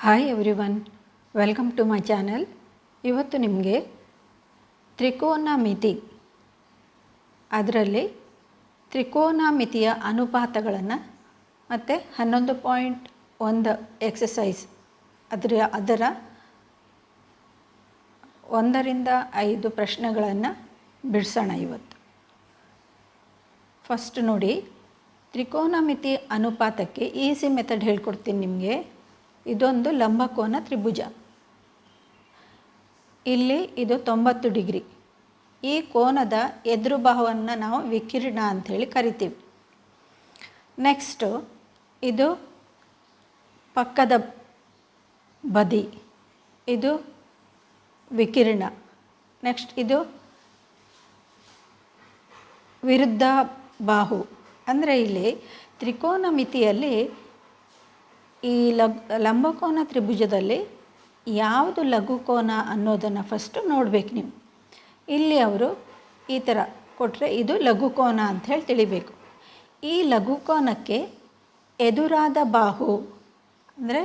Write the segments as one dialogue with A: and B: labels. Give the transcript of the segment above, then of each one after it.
A: Hi everyone, welcome to my channel. ಇವತ್ತು ನಿಮಗೆ ತ್ರಿಕೋನಮಿತಿ, ಅದರಲ್ಲಿ ತ್ರಿಕೋನಮಿತಿಯ ಅನುಪಾತಗಳನ್ನು ಮತ್ತು 11.1 ಎಕ್ಸಸೈಸ್ ಅದರ 1ರಿಂದ 5 ಪ್ರಶ್ನೆಗಳನ್ನು ಬಿಡಿಸೋಣ ಇವತ್ತು. ಫಸ್ಟ್ ನೋಡಿ, ತ್ರಿಕೋನಮಿತಿ ಅನುಪಾತಕ್ಕೆ ಈಸಿ ಮೆಥಡ್ ಹೇಳ್ಕೊಡ್ತೀನಿ ನಿಮಗೆ. ಇದೊಂದು ಲಂಬಕೋನ ತ್ರಿಭುಜ. ಇಲ್ಲಿ ಇದು 90 ಡಿಗ್ರಿ. ಈ ಕೋನದ ಎದುರು ಬಾಹುವನ್ನು ನಾವು ವಿಕಿರಣ ಅಂಥೇಳಿ ಕರಿತೀವಿ. ನೆಕ್ಸ್ಟು ಇದು ಪಕ್ಕದ ಬದಿ, ಇದು ವಿಕಿರಣ. ನೆಕ್ಸ್ಟ್ ಇದು ವಿರುದ್ಧ ಬಾಹು. ಅಂದರೆ ಇಲ್ಲಿ ತ್ರಿಕೋನಮಿತಿಯಲ್ಲಿ ಈ ಲಂಬಕೋನ ತ್ರಿಭುಜದಲ್ಲಿ ಯಾವುದು ಲಘುಕೋನ ಅನ್ನೋದನ್ನು ಫಸ್ಟು ನೋಡಬೇಕು ನೀವು. ಇಲ್ಲಿ ಅವರು ಈ ಥರ ಕೊಟ್ಟರೆ ಇದು ಲಘುಕೋನ ಅಂಥೇಳಿ ತಿಳಿಬೇಕು. ಈ ಲಘುಕೋನಕ್ಕೆ ಎದುರಾದ ಬಾಹು, ಅಂದರೆ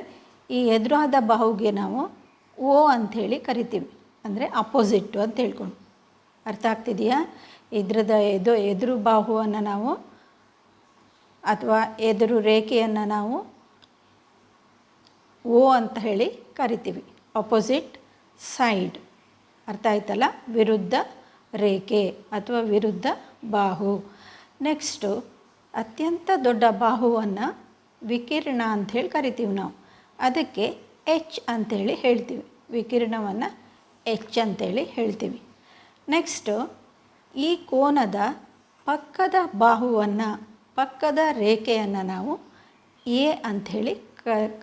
A: ಈ ಎದುರಾದ ಬಾಹುಗೆ ನಾವು ಓ ಅಂಥೇಳಿ ಕರಿತೀವಿ, ಅಂದರೆ ಅಪೋಸಿಟ್ಟು ಅಂತ ಹೇಳ್ಕೊಂಡು. ಅರ್ಥ ಆಗ್ತಿದೆಯಾ? ಇದ್ರದ ಎದುರು ಬಾಹುವನ್ನು ನಾವು ಅಥವಾ ಎದುರು ರೇಖೆಯನ್ನು ನಾವು ಓ ಅಂತ ಹೇಳಿ ಕರಿತೀವಿ, ಅಪೋಸಿಟ್ ಸೈಡ್. ಅರ್ಥ ಆಯ್ತಲ್ಲ? ವಿರುದ್ಧ ರೇಖೆ ಅಥವಾ ವಿರುದ್ಧ ಬಾಹು. ನೆಕ್ಸ್ಟು ಅತ್ಯಂತ ದೊಡ್ಡ ಬಾಹುವನ್ನು ವಿಕಿರಣ ಅಂಥೇಳಿ ಕರಿತೀವಿ ನಾವು. ಅದಕ್ಕೆ ಎಚ್ ಅಂಥೇಳಿ ಹೇಳ್ತೀವಿ, ವಿಕಿರಣವನ್ನು ಎಚ್ ಅಂಥೇಳಿ ಹೇಳ್ತೀವಿ. ನೆಕ್ಸ್ಟು ಈ ಕೋನದ ಪಕ್ಕದ ಬಾಹುವನ್ನು, ಪಕ್ಕದ ರೇಖೆಯನ್ನು ನಾವು ಎ ಅಂಥೇಳಿ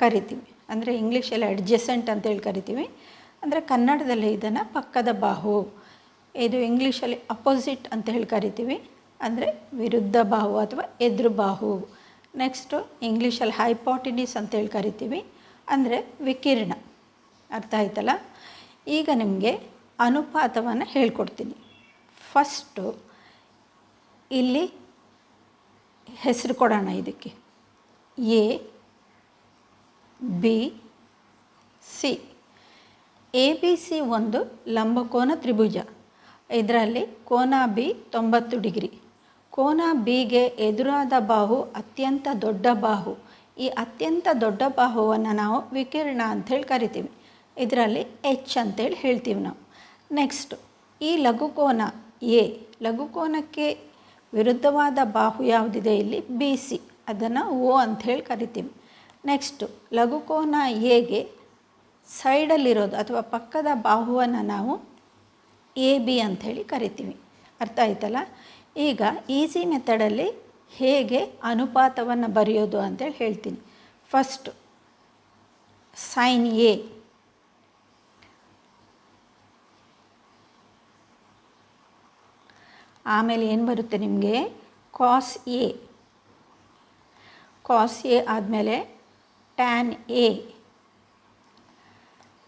A: ಕರಿತೀವಿ. ಅಂದರೆ ಇಂಗ್ಲೀಷಲ್ಲಿ ಅಡ್ಜಸೆಂಟ್ ಅಂತೇಳಿ ಕರಿತೀವಿ, ಅಂದರೆ ಕನ್ನಡದಲ್ಲಿ ಇದನ್ನು ಪಕ್ಕದ ಬಾಹು. ಇದು ಇಂಗ್ಲೀಷಲ್ಲಿ ಅಪೋಸಿಟ್ ಅಂತ ಹೇಳಿ ಕರಿತೀವಿ, ಅಂದರೆ ವಿರುದ್ಧ ಬಾಹು ಅಥವಾ ಎದುರು ಬಾಹು. ನೆಕ್ಸ್ಟು ಇಂಗ್ಲೀಷಲ್ಲಿ ಹೈಪಾಟಿನಿಸ್ ಅಂತೇಳಿ ಕರಿತೀವಿ, ಅಂದರೆ ವಿಕಿರಣ. ಅರ್ಥ ಆಯ್ತಲ್ಲ? ಈಗ ನಿಮಗೆ ಅನುಪಾತವನ್ನು ಹೇಳ್ಕೊಡ್ತೀನಿ. ಫಸ್ಟು ಇಲ್ಲಿ ಹೆಸರು ಕೊಡೋಣ ಇದಕ್ಕೆ. A B C. A B C ಒಂದು ಲಂಬಕೋನ ತ್ರಿಭುಜ. ಇದರಲ್ಲಿ ಕೋನ ಬಿ 90 ಡಿಗ್ರಿ. ಕೋನ ಬಿಗೆ ಎದುರಾದ ಬಾಹು ಅತ್ಯಂತ ದೊಡ್ಡ ಬಾಹು. ಈ ಅತ್ಯಂತ ದೊಡ್ಡ ಬಾಹುವನ್ನು ನಾವು ವಿಕಿರಣ ಅಂಥೇಳಿ ಕರಿತೀವಿ, ಇದರಲ್ಲಿ ಎಚ್ ಅಂಥೇಳಿ ಹೇಳ್ತೀವಿ ನಾವು. ನೆಕ್ಸ್ಟು ಈ ಲಘುಕೋನ ಎ, ಲಘುಕೋನಕ್ಕೆ ವಿರುದ್ಧವಾದ ಬಾಹು ಯಾವುದಿದೆ ಇಲ್ಲಿ, ಬಿ ಸಿ, ಅದನ್ನು ಓ ಅಂಥೇಳಿ ಕರಿತೀವಿ. ನೆಕ್ಸ್ಟು ಲಘುಕೋನ ಎಗೆ ಸೈಡಲ್ಲಿರೋದು ಅಥವಾ ಪಕ್ಕದ ಬಾಹುವನ್ನು ನಾವು ಎ ಬಿ ಅಂಥೇಳಿ ಕರಿತೀವಿ. ಅರ್ಥ ಆಯ್ತಲ್ಲ? ಈಗ ಈಸಿ ಮೆಥಡಲ್ಲಿ ಹೇಗೆ ಅನುಪಾತವನ್ನು ಬರೆಯೋದು ಅಂತೇಳಿ ಹೇಳ್ತೀನಿ. ಫಸ್ಟು ಸೈನ್ ಎ, ಆಮೇಲೆ ಏನು ಬರುತ್ತೆ ನಿಮಗೆ, ಕಾಸ್ ಎ. ಕಾಸ್ ಎ ಆದಮೇಲೆ ಟ್ಯಾನ್ ಎ.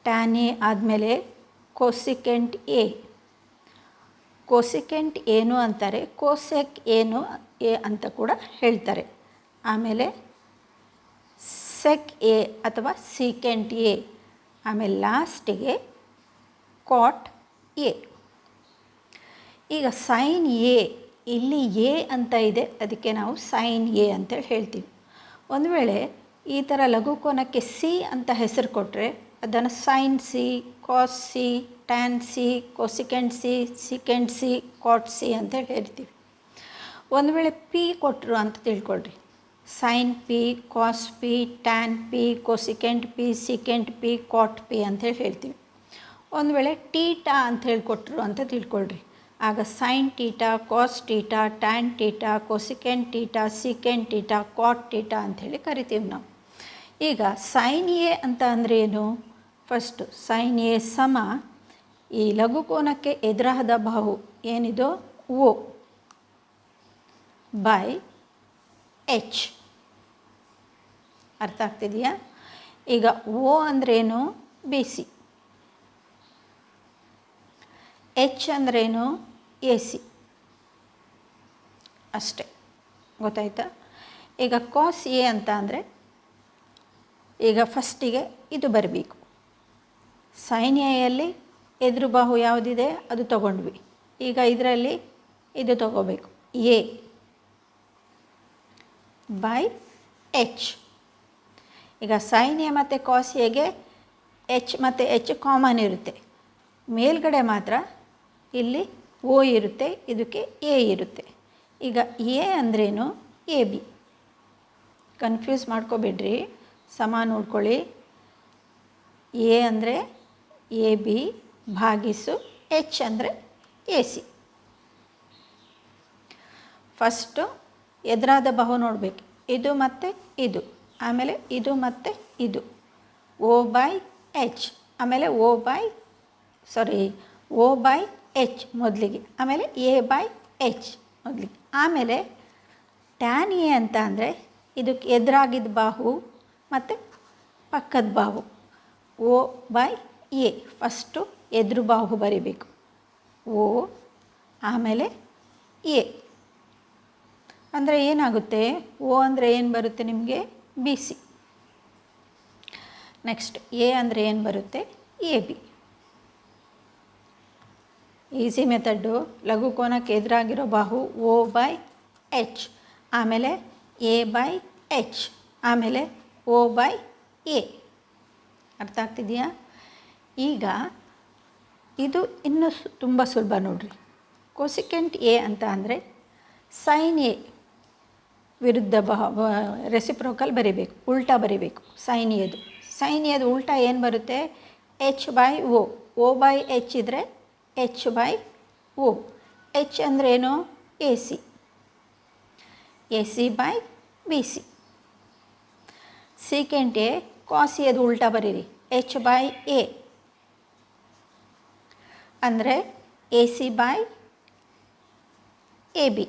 A: ಟ್ಯಾನ್ ಎ ಆದಮೇಲೆ ಕೊಸಿಕೆಂಟ್ ಎ. ಕೊಸಿಕೆಂಟ್ ಏನು ಅಂತಾರೆ, ಕೋಸೆಕ್ ಏನು ಎ ಅಂತ ಕೂಡ ಹೇಳ್ತಾರೆ. ಆಮೇಲೆ ಸೆಕ್ ಎ ಅಥವಾ ಸೀಕೆಂಟ್ ಎ. ಆಮೇಲೆ ಲಾಸ್ಟಿಗೆ ಕಾಟ್ ಎ. ಈಗ ಸೈನ್ ಎ, ಇಲ್ಲಿ ಎ ಅಂತ ಇದೆ, ಅದಕ್ಕೆ ನಾವು ಸೈನ್ ಎ ಅಂತೇಳಿ ಹೇಳ್ತೀವಿ. ಒಂದು ವೇಳೆ ಈ ಥರ ಲಘುಕೋನಕ್ಕೆ ಸಿ ಅಂತ ಹೆಸರು ಕೊಟ್ಟರೆ ಅದನ್ನು sine C, cos C, tan C, cosecant C, secant C, cot C ಅಂತೇಳಿ ಹೇಳ್ತೀವಿ. ಒಂದು ವೇಳೆ ಪಿ ಕೊಟ್ಟರು ಅಂತ ತಿಳ್ಕೊಳ್ರಿ, sine P, cos P, tan P, cosecant P, secant P, cot P ಅಂತೇಳಿ ಹೇಳ್ತೀವಿ. ಒಂದು ವೇಳೆ ಟೀಟಾ ಅಂತ ಹೇಳಿಕೊಟ್ರು ಅಂತ ತಿಳ್ಕೊಳ್ರಿ, ಆಗ sine theta, cos theta, tan theta, cosecant theta, secant theta, cot theta ಅಂಥೇಳಿ ಕರಿತೀವಿ ನಾವು. ಈಗ ಸೈನ್ ಎ ಅಂತ ಅಂದರೆ ಏನು? ಫಸ್ಟು ಸೈನ್ ಎ ಸಮ ಈ ಲಘುಕೋನಕ್ಕೆ ಎದುರಾದ ಬಾಹು ಏನಿದೋ ಓ ಬೈ ಎಚ್. ಅರ್ಥ ಆಗ್ತಿದೆಯಾ? ಈಗ ಓ ಅಂದ್ರೇನು, ಬಿ ಸಿ. ಎಚ್ ಅಂದ್ರೇನು, ಎ ಸಿ. ಅಷ್ಟೇ, ಗೊತ್ತಾಯ್ತಾ? ಈಗ ಕಾಸ್ ಎ ಅಂತ ಅಂದರೆ ಈಗ ಫಸ್ಟಿಗೆ ಇದು ಬರಬೇಕು. ಸೈನ್ ಎಯಲ್ಲಿ ಎದುರು ಬಾಹು ಯಾವುದಿದೆ ಅದು ತಗೊಂಡ್ವಿ. ಈಗ ಇದರಲ್ಲಿ ಇದು ತಗೋಬೇಕು, ಎ ಬೈ ಎಚ್. ಈಗ ಸೈನ್ ಎ ಮತ್ತು ಕಾಸ್ ಎಗೆ ಎಚ್ ಮತ್ತು ಎಚ್ ಕಾಮನ್ ಇರುತ್ತೆ. ಮೇಲ್ಗಡೆ ಮಾತ್ರ ಇಲ್ಲಿ ಓ ಇರುತ್ತೆ, ಇದಕ್ಕೆ ಎ ಇರುತ್ತೆ. ಈಗ ಎ ಅಂದ್ರೇನು, ಎ ಬಿ. ಕನ್ಫ್ಯೂಸ್ ಮಾಡ್ಕೊಬೇಡ್ರಿ, ಸಮ ನೋಡ್ಕೊಳ್ಳಿ. ಎ ಅಂದರೆ ಎ ಬಿ ಭಾಗಿಸು ಎಚ್ ಅಂದರೆ ಎ ಸಿ. ಫಸ್ಟು ಎದುರಾದ ಬಾಹು ನೋಡಬೇಕು, ಇದು ಮತ್ತು ಇದು, ಆಮೇಲೆ ಇದು ಮತ್ತು ಇದು, ಓ ಬೈ ಎಚ್, ಆಮೇಲೆ ಓ ಬೈ ಎಚ್ ಮೊದಲಿಗೆ, ಆಮೇಲೆ ಎ ಬೈ ಎಚ್ ಮೊದಲಿಗೆ, ಆಮೇಲೆ ಟ್ಯಾನ್ ಎ ಅಂತ ಅಂದರೆ ಇದಕ್ಕೆ ಎದುರಾಗಿದ್ದ ಬಾಹು ಮತ್ತು ಪಕ್ಕದ ಬಾಹು, ಓ ಬೈ ಎ. ಫಸ್ಟು ಎದುರು ಬಾಹು ಬರೀಬೇಕು, ಓ ಆಮೇಲೆ ಎ. ಅಂದರೆ ಏನಾಗುತ್ತೆ, ಓ ಅಂದರೆ ಏನು ಬರುತ್ತೆ ನಿಮಗೆ, ಬಿ ಸಿ. ನೆಕ್ಸ್ಟ್ ಎ ಅಂದರೆ ಏನು ಬರುತ್ತೆ, ಎ ಬಿ. Easy method. ಲಘು ಕೋನಕ್ಕೆ ಎದುರಾಗಿರೋ ಬಾಹು ಓ ಬೈ ಎಚ್, ಆಮೇಲೆ ಎ ಬೈ ಎಚ್, ಆಮೇಲೆ ಓ ಬೈ ಎ. ಅರ್ಥ ಆಗ್ತಿದೆಯಾ? ಈಗ ಇದು ಇನ್ನೂ ತುಂಬ ಸುಲಭ ನೋಡಿರಿ. ಕೊಸಿಕೆಂಟ್ ಎ ಅಂತ ಅಂದರೆ ಸೈನ್ ಎ ವಿರುದ್ಧ ರೆಸಿಪ್ರೋಕಲ್ ಬರೀಬೇಕು, ಉಲ್ಟಾ ಬರೀಬೇಕು. ಸೈನ್ ಎದು ಉಲ್ಟಾ ಏನು ಬರುತ್ತೆ, H by O. O by H ಇದ್ದರೆ ಎಚ್ ಬೈ ಓ. ಎಚ್ ಅಂದ್ರೇನು, A C. A C by B C. Secant A cos ಎದು ಉಲ್ಟಾ ಬರೀರಿ, ಎಚ್ ಬೈ ಎ ಅಂದರೆ A C by A B.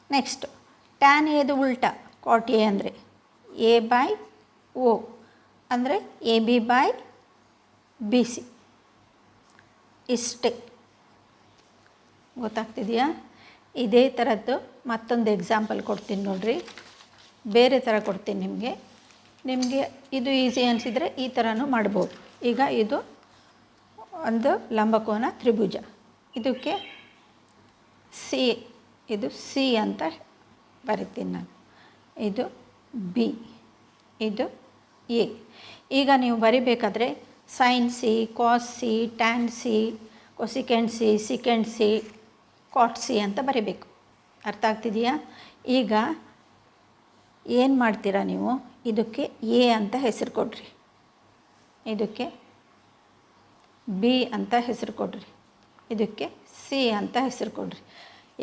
A: Next tan ಎದು ಉಲ್ಟಾ ಕಾಟ್ ಎ ಅಂದರೆ A by O ಅಂದರೆ A B by B C. ಇಷ್ಟೇ. ಗೊತ್ತಾಗ್ತಿದೆಯಾ? ಇದೇ ಥರದ್ದು ಮತ್ತೊಂದು ಎಕ್ಸಾಂಪಲ್ ಕೊಡ್ತೀನಿ ನೋಡಿರಿ. ಬೇರೆ ಥರ ಕೊಡ್ತೀನಿ ನಿಮಗೆ ಇದು ಈಸಿ ಅನಿಸಿದರೆ ಈ ಥರನೂ ಮಾಡ್ಬೋದು. ಈಗ ಇದು ಒಂದು ಲಂಬಕೋನ ತ್ರಿಭುಜ, ಇದಕ್ಕೆ ಸಿ, ಇದು ಸಿ ಅಂತ ಬರಿತೀನಿ ನಾನು, ಇದು ಬಿ, ಇದು ಎ. ಈಗ ನೀವು ಬರಿಬೇಕಾದ್ರೆ sine C, cos C, tan C, cosecant C, secant C, cot C ಅಂತ ಬರಿಬೇಕು. ಅರ್ಥ ಆಗ್ತಿದೆಯಾ? ಈಗ ಏನು ಮಾಡ್ತೀರಾ ನೀವು, ಇದಕ್ಕೆ ಎ ಅಂತ ಹೆಸರು ಕೊಡ್ರಿ, ಇದಕ್ಕೆ ಬಿ ಅಂತ ಹೆಸರು ಕೊಡ್ರಿ, ಇದಕ್ಕೆ ಸಿ ಅಂತ ಹೆಸರು ಕೊಡ್ರಿ.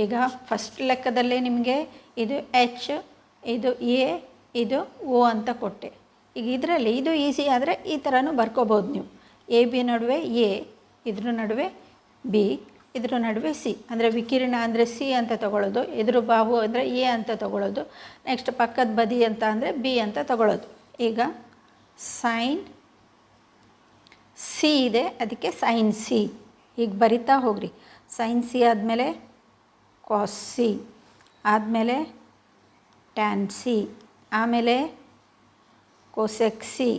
A: ಈಗ ಫಸ್ಟ್ ಲೆಕ್ಕದಲ್ಲೇ ನಿಮಗೆ ಇದು ಎಚ್, ಇದು ಎ, ಇದು ಓ ಅಂತ ಕೊಟ್ಟೆ. ಈಗ ಇದರಲ್ಲಿ ಇದು ಈಸಿ ಆದರೆ ಈ ಥರನೂ ಬರ್ಕೋಬೋದು ನೀವು. ಎ ಬಿ ನಡುವೆ ಎ, ಇದ್ರ ನಡುವೆ ಬಿ, ಇದ್ರ ನಡುವೆ ಸಿ. ಅಂದರೆ ವಿಕಿರಣ ಅಂದರೆ ಸಿ ಅಂತ ತಗೊಳ್ಳೋದು, ಎದುರು ಬಾಹು ಅಂದರೆ ಎ ಅಂತ ತಗೊಳ್ಳೋದು, ನೆಕ್ಸ್ಟ್ ಪಕ್ಕದ ಬದಿ ಅಂತ ಅಂದರೆ ಬಿ ಅಂತ ತಗೊಳ್ಳೋದು. ಈಗ ಸೈನ್ ಸಿ ಇದೆ, ಅದಕ್ಕೆ ಸೈನ್ ಸಿ. ಈಗ ಬರಿತಾ ಹೋಗ್ರಿ. ಸೈನ್ ಸಿ ಆದಮೇಲೆ ಕಾಸ್ ಸಿ, ಆದಮೇಲೆ ಟ್ಯಾನ್ ಸಿ, ಆಮೇಲೆ ಕೊಸೆಕ್ ಸಿ,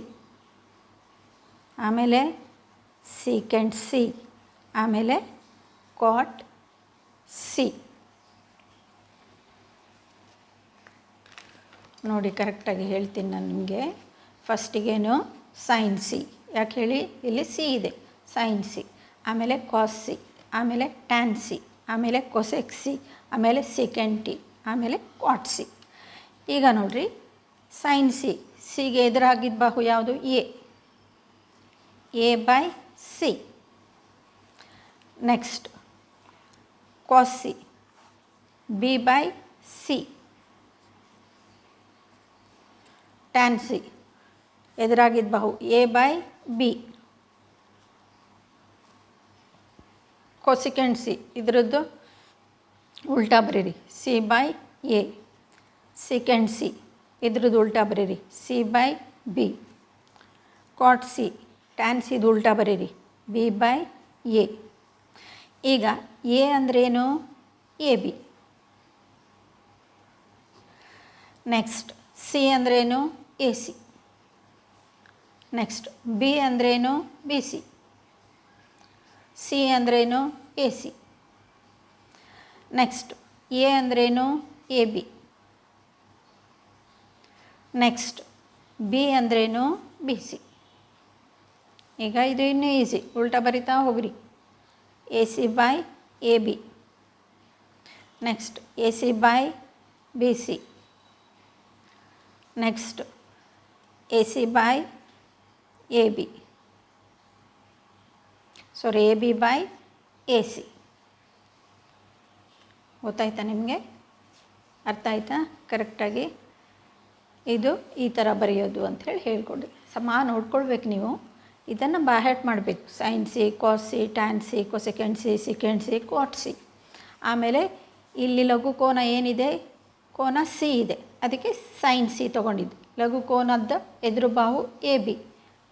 A: ಆಮೇಲೆ ಸೀಕೆಂಟ್ ಸಿ, ಆಮೇಲೆ ಕಾಟ್ ಸಿ. ನೋಡಿ ಕರೆಕ್ಟಾಗಿ ಹೇಳ್ತೀನಿ ನಾನು ನಿಮಗೆ. ಫಸ್ಟಿಗೇನು ಸೈನ್ ಸಿ, ಯಾಕೆ ಹೇಳಿ, ಇಲ್ಲಿ ಸಿ ಇದೆ, ಸೈನ್ ಸಿ, ಆಮೇಲೆ ಕಾಸ್ ಸಿ, ಆಮೇಲೆ ಟ್ಯಾನ್ ಸಿ, ಆಮೇಲೆ ಕೊಸೆಕ್ ಸಿ, ಆಮೇಲೆ ಸೀಕೆಂಟ್ ಟಿ, ಆಮೇಲೆ ಕಾಟ್ ಸಿ. ಈಗ ನೋಡಿರಿ, ಸೈನ್ ಸಿ, ಸಿಗೆ ಎದುರಾಗಿದ್ದ ಬಾಹು ಯಾವುದು, A by C. Next cos C, B by C. Tan C, ಎದುರಾಗಿದ್ದ ಬಾಹು A by B. Cosecant C, ಇದರದ್ದು ಉಲ್ಟಾ ಬರೀರಿ, C by A. Secant C, ಇದ್ರದ್ದು ಉಲ್ಟಾ ಬರೀರಿ, C by B. Cot C, tan ಸಿದು ಉಲ್ಟಾ ಬರೀರಿ, ಬಿ ಬೈ ಎ. ಈಗ ಎ ಅಂದ್ರೇನು, ಎ ಬಿ. ನೆಕ್ಸ್ಟ್ ಸಿ ಅಂದ್ರೇನು, ಎ ಸಿ. ನೆಕ್ಸ್ಟ್ ಬಿ ಅಂದ್ರೇನು ಬಿ ಸಿ. ಸಿ ಅಂದ್ರೇನು ಎ ಸಿ. ನೆಕ್ಸ್ಟ್ ಎ ಅಂದ್ರೇನು ಎ ಬಿ. ನೆಕ್ಸ್ಟ್ ಬಿ ಅಂದ್ರೇನು ಬಿ ಸಿ. ಈಗ ಇದು ಇನ್ನೂ ಈಸಿ, ಉಲ್ಟಾ ಬರಿತಾ ಹೋಗ್ರಿ. A C by A B. Next A C by B C. Next A C by A B. Sorry, A B by A C. ಗೊತ್ತಾಯ್ತಾ ನಿಮಗೆ? ಅರ್ಥ ಆಯ್ತಾ ಕರೆಕ್ಟಾಗಿ? ಇದು ಈ ಥರ ಬರೆಯೋದು ಅಂಥೇಳಿ ಹೇಳ್ಕೊಡಿ. ನೋಡ್ಕೊಳ್ಬೇಕು ನೀವು. ಇದನ್ನು ಬಾಹ್ಯಾಟ್ ಮಾಡಬೇಕು. Sine C, cos C, tan C, cosecant C, secant C, cot C. ಆಮೇಲೆ ಇಲ್ಲಿ ಲಘು ಕೋನ ಏನಿದೆ, ಕೋನ ಸಿ ಇದೆ, ಅದಕ್ಕೆ ಸೈನ್ ಸಿ ತೊಗೊಂಡಿದ್ದು. ಲಘು ಕೋನದ ಎದುರು ಬಾಹು ಎ ಬಿ,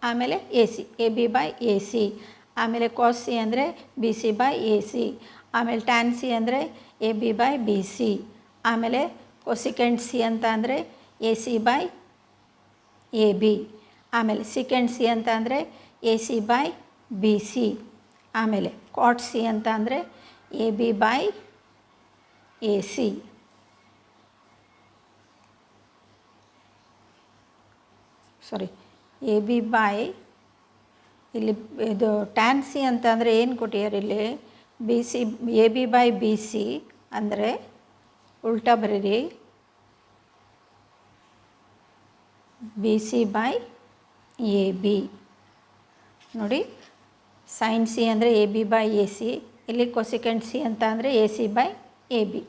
A: ಆಮೇಲೆ A C, A B by A C. ಆಮೇಲೆ ಕಾಸ್ ಸಿ ಅಂದರೆ B C by A C. ಆಮೇಲೆ ಟ್ಯಾನ್ ಸಿ ಅಂದರೆ A B by B C. ಆಮೇಲೆ ಕೊಸಿಕೆಂಡ್ ಸಿ ಅಂತ ಅಂದರೆ A C by A B. ಆಮೇಲೆ ಸಿಕೆಂಡ್ ಸಿ ಅಂತ ಅಂದರೆ A C by B C. ಆಮೇಲೆ ಕ್ವಾಟ್ ಸಿ ಅಂತ ಅಂದರೆ A B by A C. Sorry, A B by, ಇಲ್ಲಿ ಇದು ಟ್ಯಾನ್ ಸಿ ಅಂತ ಅಂದರೆ ಏನು ಕೊಟ್ಟಿದ್ದಾರೆ ಇಲ್ಲಿ, B C, A B by B C ಅಂದರೆ ಉಲ್ಟಾ ಬರೀರಿ, B C by A B. ನೋಡಿ, ಸೈನ್ ಸಿ ಅಂದರೆ A B by A C. ಇಲ್ಲಿ ಕೊಸಿಕೆಂಡ್ ಸಿ ಅಂತ ಅಂದರೆ A C by A B.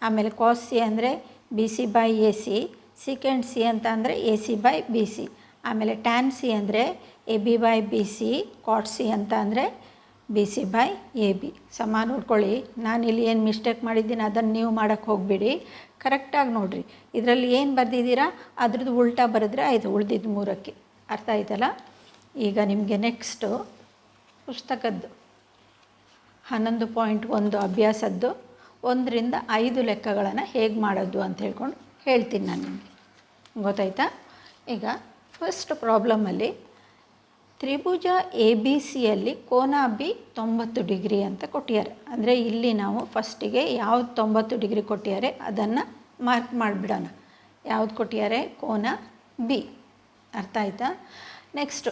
A: ಆಮೇಲೆ ಕಾಸ್ ಸಿ ಅಂದರೆ B C by A C. Secant C ಅಂತ ಅಂದರೆ A C by B C. ಆಮೇಲೆ ಟ್ಯಾನ್ ಸಿ ಅಂದರೆ A B by B C. Cot C ಅಂತ ಅಂದರೆ B C by A B. ನೋಡ್ಕೊಳ್ಳಿ, ನಾನಿಲ್ಲಿ ಏನು ಮಿಸ್ಟೇಕ್ ಮಾಡಿದ್ದೀನಿ ಅದನ್ನು ನೀವು ಮಾಡೋಕ್ಕೆ ಹೋಗಬೇಡಿ, ಕರೆಕ್ಟಾಗಿ ನೋಡಿರಿ. ಇದರಲ್ಲಿ ಏನು ಬರೆದಿದ್ದೀರಾ ಅದ್ರದ್ದು ಉಲ್ಟಾ ಬರೆದ್ರೆ ಆಯಿತು, ಉಳಿದಿದ್ದು ಮೂರಕ್ಕೆ. ಅರ್ಥ ಆಯ್ತಲ್ಲ? ಈಗ ನಿಮಗೆ ನೆಕ್ಸ್ಟು ಪುಸ್ತಕದ್ದು 11.1 ಅಭ್ಯಾಸದ್ದು 1ರಿಂದ 5 ಲೆಕ್ಕಗಳನ್ನು ಹೇಗೆ ಮಾಡೋದು ಅಂತ ಹೇಳ್ಕೊಂಡು ಹೇಳ್ತೀನಿ ನಾನು ನಿಮಗೆ. ಗೊತ್ತಾಯ್ತಾ? ಈಗ ಫಸ್ಟ್ ಪ್ರಾಬ್ಲಮಲ್ಲಿ ತ್ರಿಭುಜ ಎ ಬಿ ಸಿಯಲ್ಲಿ ಕೋನ ಬಿ 90 ಡಿಗ್ರಿ ಅಂತ ಕೊಟ್ಟಿದ್ದಾರೆ. ಅಂದರೆ ಇಲ್ಲಿ ನಾವು ಫಸ್ಟಿಗೆ ಯಾವ್ದು 90 ಡಿಗ್ರಿ ಕೊಟ್ಟಿದ್ದಾರೆ ಅದನ್ನು ಮಾರ್ಕ್ ಮಾಡಿಬಿಡೋಣ. ಯಾವ್ದು ಕೊಟ್ಟಿದ್ದಾರೆ? ಕೋನ ಬಿ. ಅರ್ಥ ಆಯ್ತಾ? Next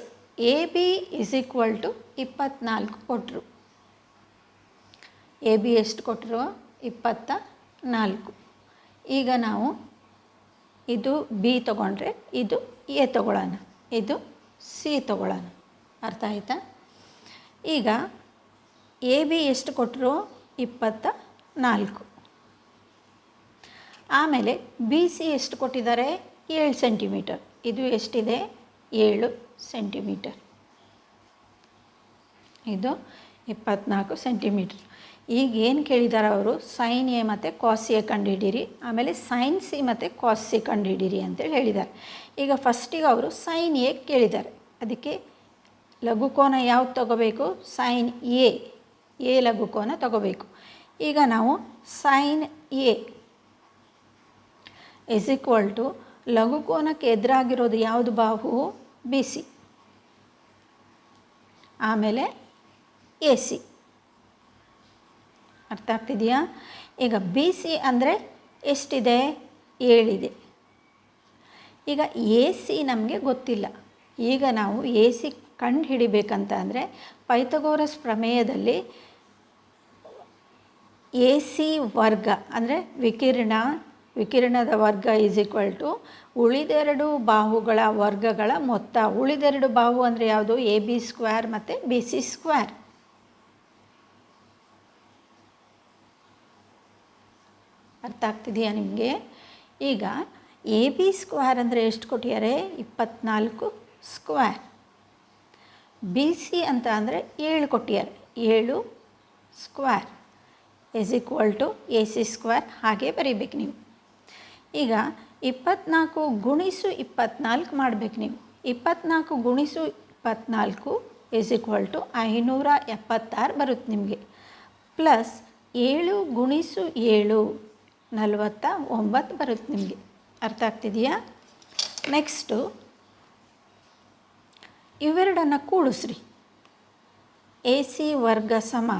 A: A B is equal to 24 ಕೊಟ್ಟರು. ಎ ಬಿ ಎಷ್ಟು ಕೊಟ್ಟರು? 24. ಈಗ ನಾವು ಇದು ಬಿ ತೊಗೊಂಡ್ರೆ ಇದು ಎ ತೊಗೊಳ್ಳೋಣ, ಇದು ಸಿ ತೊಗೊಳ್ಳೋಣ. ಅರ್ಥ ಆಯ್ತಾ? ಈಗ ಎ ಬಿ ಎಷ್ಟು ಕೊಟ್ಟರು? 24. ಆಮೇಲೆ ಬಿ ಸಿ ಎಷ್ಟು ಕೊಟ್ಟಿದ್ದಾರೆ? 7 ಸೆಂಟಿಮೀಟರ್. ಇದು ಎಷ್ಟಿದೆ? 7 ಸೆಂಟಿಮೀಟರ್. ಇದು 24 ಸೆಂಟಿಮೀಟರ್. ಈಗ ಏನು ಕೇಳಿದ್ದಾರೆ ಅವರು? ಸೈನ್ ಎ ಮತ್ತು ಕಾಸ್ ಎ ಕಂಡುಹಿಡೀರಿ, ಆಮೇಲೆ ಸೈನ್ ಸಿ ಮತ್ತು ಕಾಸ್ ಸಿ ಕಂಡುಹಿಡೀರಿ ಅಂತೇಳಿ ಹೇಳಿದ್ದಾರೆ. ಈಗ ಫಸ್ಟಿಗೆ ಅವರು ಸೈನ್ ಎ ಕೇಳಿದ್ದಾರೆ. ಅದಕ್ಕೆ ಲಘುಕೋನ ಯಾವ್ದು ತಗೋಬೇಕು? ಸೈನ್ ಎ ಲಘುಕೋನ ತಗೋಬೇಕು. ಈಗ ನಾವು sine A is equal to ಲಘುಕೋನಕ್ಕೆ ಎದುರಾಗಿರೋದು ಯಾವುದು ಬಾಹು? B C. ಆಮೇಲೆ ಎ ಸಿ. ಅರ್ಥ ಆಗ್ತಿದೆಯಾ? ಈಗ ಬಿ ಸಿ ಅಂದರೆ ಎಷ್ಟಿದೆ? 7 ಇದೆ. ಈಗ ಎ ಸಿ ನಮಗೆ ಗೊತ್ತಿಲ್ಲ. ಈಗ ನಾವು ಎ ಸಿ ಕಂಡು ಹಿಡಿಬೇಕಂತ ಅಂದರೆ ಪೈಥಾಗೋರಸ್ ಪ್ರಮೇಯದಲ್ಲಿ ಎ ಸಿ ವರ್ಗ ಅಂದರೆ ವಿಕಿರಣದ ವರ್ಗ ಈಸ್ ಈಕ್ವಲ್ ಟು ಉಳಿದೆರಡು ಬಾಹುಗಳ ವರ್ಗಗಳ ಮೊತ್ತ. ಉಳಿದೆರಡು ಬಾಹು ಅಂದರೆ ಯಾವುದು? ಎ ಬಿ ಸ್ಕ್ವೇರ್ ಮತ್ತು ಬಿ ಸಿ ಸ್ಕ್ವೇರ್. ಅರ್ಥ ಆಗ್ತಿದೆಯಾ ನಿಮಗೆ? ಈಗ ಎ ಬಿ ಸ್ಕ್ವೇರ್ ಅಂದರೆ ಎಷ್ಟು ಕೊಟ್ಟಿದ್ದಾರೆ? 24 ಸ್ಕ್ವೇರ್. ಬಿ ಸಿ ಅಂತ ಅಂದರೆ 7 ಕೊಟ್ಟಿದ್ದಾರೆ, 7 square is equal to A C square. ಹಾಗೆ ಬರೀಬೇಕು ನೀವು. ಈಗ 24 ಗುಣಿಸು 24 ಮಾಡಬೇಕು ನೀವು. 24 ಗುಣಿಸು 24 ಇಸ್ ಈಕ್ವಲ್ ಟು 576 ಬರುತ್ತೆ ನಿಮಗೆ. ಪ್ಲಸ್ 7 ಗುಣಿಸು 7 49 ಬರುತ್ತೆ ನಿಮಗೆ. ಅರ್ಥ ಆಗ್ತಿದೆಯಾ? ನೆಕ್ಸ್ಟು ಇವೆರಡನ್ನು ಕೂಡಿಸ್ರಿ. ಎ ಸಿ ವರ್ಗ ಸಮ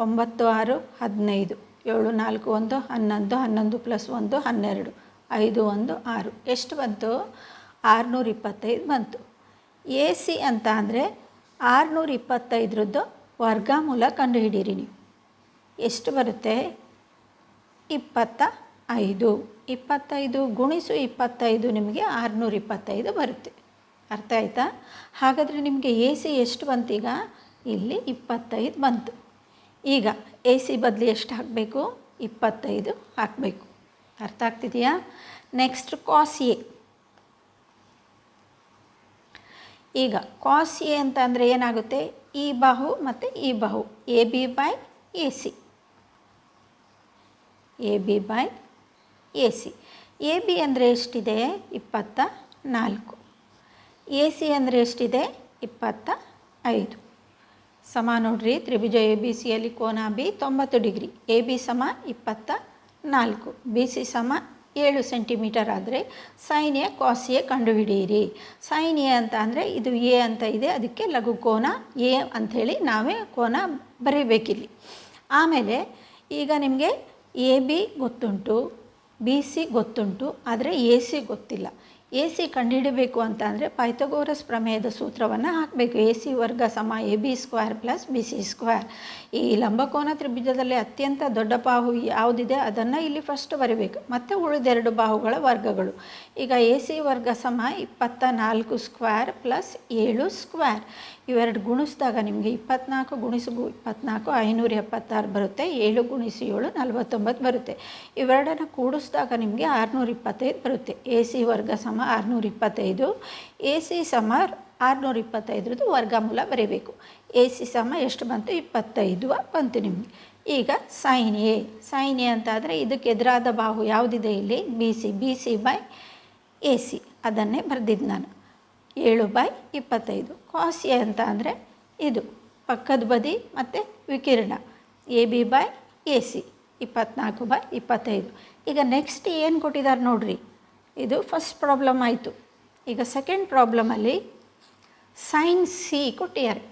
A: 9 6 15, 7 4 1 11, 11 + 1 12, 5 1 6 ಎಷ್ಟು ಬಂತು? 625 ಬಂತು. ಎ ಸಿ ಅಂತ ಅಂದರೆ 625ರದ್ದು ವರ್ಗಮೂಲ ಕಂಡುಹಿಡೀರಿ ನೀವು. ಎಷ್ಟು ಬರುತ್ತೆ? 25. 25 ಗುಣಿಸು 25 ನಿಮಗೆ 625 ಬರುತ್ತೆ. ಅರ್ಥ ಆಯಿತಾ? ಹಾಗಾದರೆ ನಿಮಗೆ ಎ ಸಿ ಎಷ್ಟು ಬಂತೀಗ? ಇಲ್ಲಿ 25 ಬಂತು. ಈಗ ಎ ಸಿ ಬದಲು ಎಷ್ಟು ಹಾಕಬೇಕು? 25 ಹಾಕಬೇಕು. ಅರ್ಥ ಆಗ್ತಿದೆಯಾ? Next cos A. ಈಗ ಕಾಸ್ ಎ ಅಂತ ಅಂದರೆ ಏನಾಗುತ್ತೆ? ಈ ಬಾಹು ಮತ್ತು ಈ ಬಾಹು A B by A C. A B by A C. A B ಅಂದರೆ ಎಷ್ಟಿದೆ? 24. ಎ ಸಿ ಅಂದರೆ ಎಷ್ಟಿದೆ? 25. ಸಮ ನೋಡ್ರಿ, ತ್ರಿಭುಜ ಎ ಬಿ ಸಿಯಲ್ಲಿ ಕೋನ ಬಿ 90 ಡಿಗ್ರಿ. ಎ ಬಿ ಸಮ 24, ಬಿ ಸಿ ಸಮ 7 ಸೆಂಟಿಮೀಟರ್ ಆದರೆ ಸೈನ್ ಎ ಕಾಸ್ ಎ ಕಂಡುಹಿಡಿಯಿರಿ. ಸೈನ್ ಎ ಅಂತ ಅಂದರೆ ಇದು ಎ ಅಂತ ಇದೆ, ಅದಕ್ಕೆ ಲಘು ಕೋನ ಎ ಅಂಥೇಳಿ ನಾವೇ ಕೋನ ಬರೀಬೇಕಿಲ್ಲಿ. ಆಮೇಲೆ ಈಗ ನಿಮಗೆ ಎ ಬಿ ಗೊತ್ತುಂಟು, ಬಿ ಸಿ ಗೊತ್ತುಂಟು, ಆದರೆ ಎ ಸಿ ಗೊತ್ತಿಲ್ಲ. ಎ ಸಿ ಕಂಡುಹಿಡಬೇಕು ಅಂತ ಅಂದರೆ ಪೈಥಾಗೋರಸ್ ಪ್ರಮೇಯದ ಸೂತ್ರವನ್ನು ಹಾಕಬೇಕು. ಎ ಸಿ ವರ್ಗ ಸಮ A B square plus B C square. ಈ ಲಂಬಕೋನ ತ್ರಿಭುಜದಲ್ಲಿ ಅತ್ಯಂತ ದೊಡ್ಡ ಬಾಹು ಯಾವುದಿದೆ ಅದನ್ನು ಇಲ್ಲಿ ಫಸ್ಟ್ ಬರೀಬೇಕು, ಮತ್ತು ಉಳಿದೆರಡು ಬಾಹುಗಳ ವರ್ಗಗಳು. ಈಗ ಎ ಸಿ ವರ್ಗ ಸಮ 24 ಸ್ಕ್ವೇರ್ ಪ್ಲಸ್ 7 ಸ್ಕ್ವೇರ್. ಇವೆರಡು ಗುಣಿಸಿದಾಗ ನಿಮಗೆ 24 ಗುಣಿಸು 24 576 ಬರುತ್ತೆ. 7 ಗುಣಿಸಿ 7 49 ಬರುತ್ತೆ. ಇವೆರಡನ್ನು ಕೂಡಿಸಿದಾಗ ನಿಮಗೆ 625 ಬರುತ್ತೆ. ಎ ಸಿ ವರ್ಗ ಸಮ 625, ಎ ಸಿ ಸಮ 625ರದ್ದು ವರ್ಗಮೂಲ ಬರೀಬೇಕು. ಎ ಸಿ ಸಮ ಎಷ್ಟು ಬಂತು? 25 ಬಂತು ನಿಮಗೆ. ಈಗ ಸೈನ್ ಎ. ಸೈನ್ ಎ ಅಂತ ಆದರೆ ಇದಕ್ಕೆ ಎದುರಾದ ಬಾಹು ಯಾವುದಿದೆ ಇಲ್ಲಿ? B C. B C by A C ಅದನ್ನೇ ಬರೆದಿದ್ದು ನಾನು, 7/25. ಕಾಸ್ ಎ ಅಂತ ಅಂದರೆ ಇದು ಪಕ್ಕದ ಬದಿ ಮತ್ತು ವಿಕಿರಣ, A B by A C 24/25. ಈಗ ನೆಕ್ಸ್ಟ್ ಏನು ಕೊಟ್ಟಿದ್ದಾರೆ ನೋಡ್ರಿ, ಇದು ಫಸ್ಟ್ ಪ್ರಾಬ್ಲಮ್ ಆಯಿತು. ಈಗ ಸೆಕೆಂಡ್ ಪ್ರಾಬ್ಲಮಲ್ಲಿ ಸೈನ್ ಸಿ ಕೊಟ್ಟಿದ್ದಾರೆ.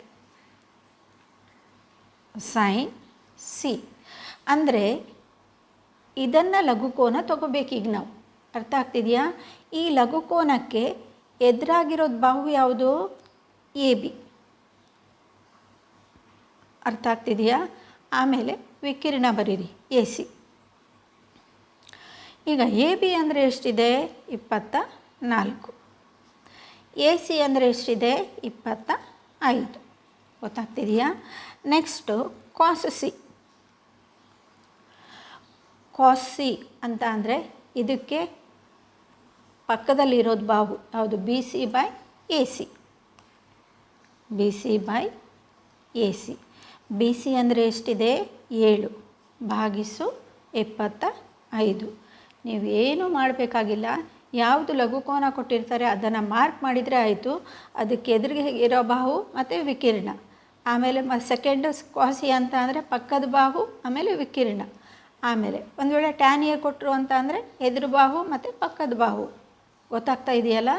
A: ಸೈನ್ ಸಿ ಅಂದರೆ ಇದನ್ನು ಲಘುಕೋನ ತಗೋಬೇಕೀಗ ನಾವು. ಅರ್ಥ ಆಗ್ತಿದೆಯಾ? ಈ ಲಘುಕೋನಕ್ಕೆ ಎದುರಾಗಿರೋದು ಬಾಹು ಯಾವುದು? A B. ಅರ್ಥ ಆಗ್ತಿದೆಯಾ? ಆಮೇಲೆ ವಿಕಿರಣ ಬರೀರಿ, ಎ ಸಿ. ಈಗ ಎ ಬಿ ಅಂದರೆ ಎಷ್ಟಿದೆ? 24. ಎ ಸಿ ಅಂದರೆ ಎಷ್ಟಿದೆ? 25. ಗೊತ್ತಾಗ್ತಿದೆಯಾ? Next cos C. Cos C ಅಂತ ಅಂದರೆ ಇದಕ್ಕೆ ಪಕ್ಕದಲ್ಲಿರೋದು ಬಾಹು ಯಾವುದು? B C by A C. B C by A C. B C ಅಂದರೆ ಎಷ್ಟಿದೆ? 7 ಭಾಗಿಸು 75. ನೀವು ಏನು ಮಾಡಬೇಕಾಗಿಲ್ಲ, ಯಾವುದು ಲಘುಕೋನ ಕೊಟ್ಟಿರ್ತಾರೆ ಅದನ್ನು ಮಾರ್ಕ್ ಮಾಡಿದರೆ ಆಯಿತು. ಅದಕ್ಕೆ ಎದುರಿಗೆ ಇರೋ ಬಾಹು ಮತ್ತು ವಿಕಿರಣ. ಆಮೇಲೆ ಸೆಕೆಂಡು ಕಾಸಿ ಅಂತ ಅಂದರೆ ಪಕ್ಕದ ಬಾಹು ಆಮೇಲೆ ವಿಕಿರಣ. ಆಮೇಲೆ ಒಂದು ವೇಳೆ ಟ್ಯಾನ್ ಎ ಕೊಟ್ಟರು ಅಂತ ಅಂದರೆ ಎದುರು ಬಾಹು ಮತ್ತು ಪಕ್ಕದ ಬಾಹು. ಗೊತ್ತಾಗ್ತಾ ಇದೆಯಲ್ಲ?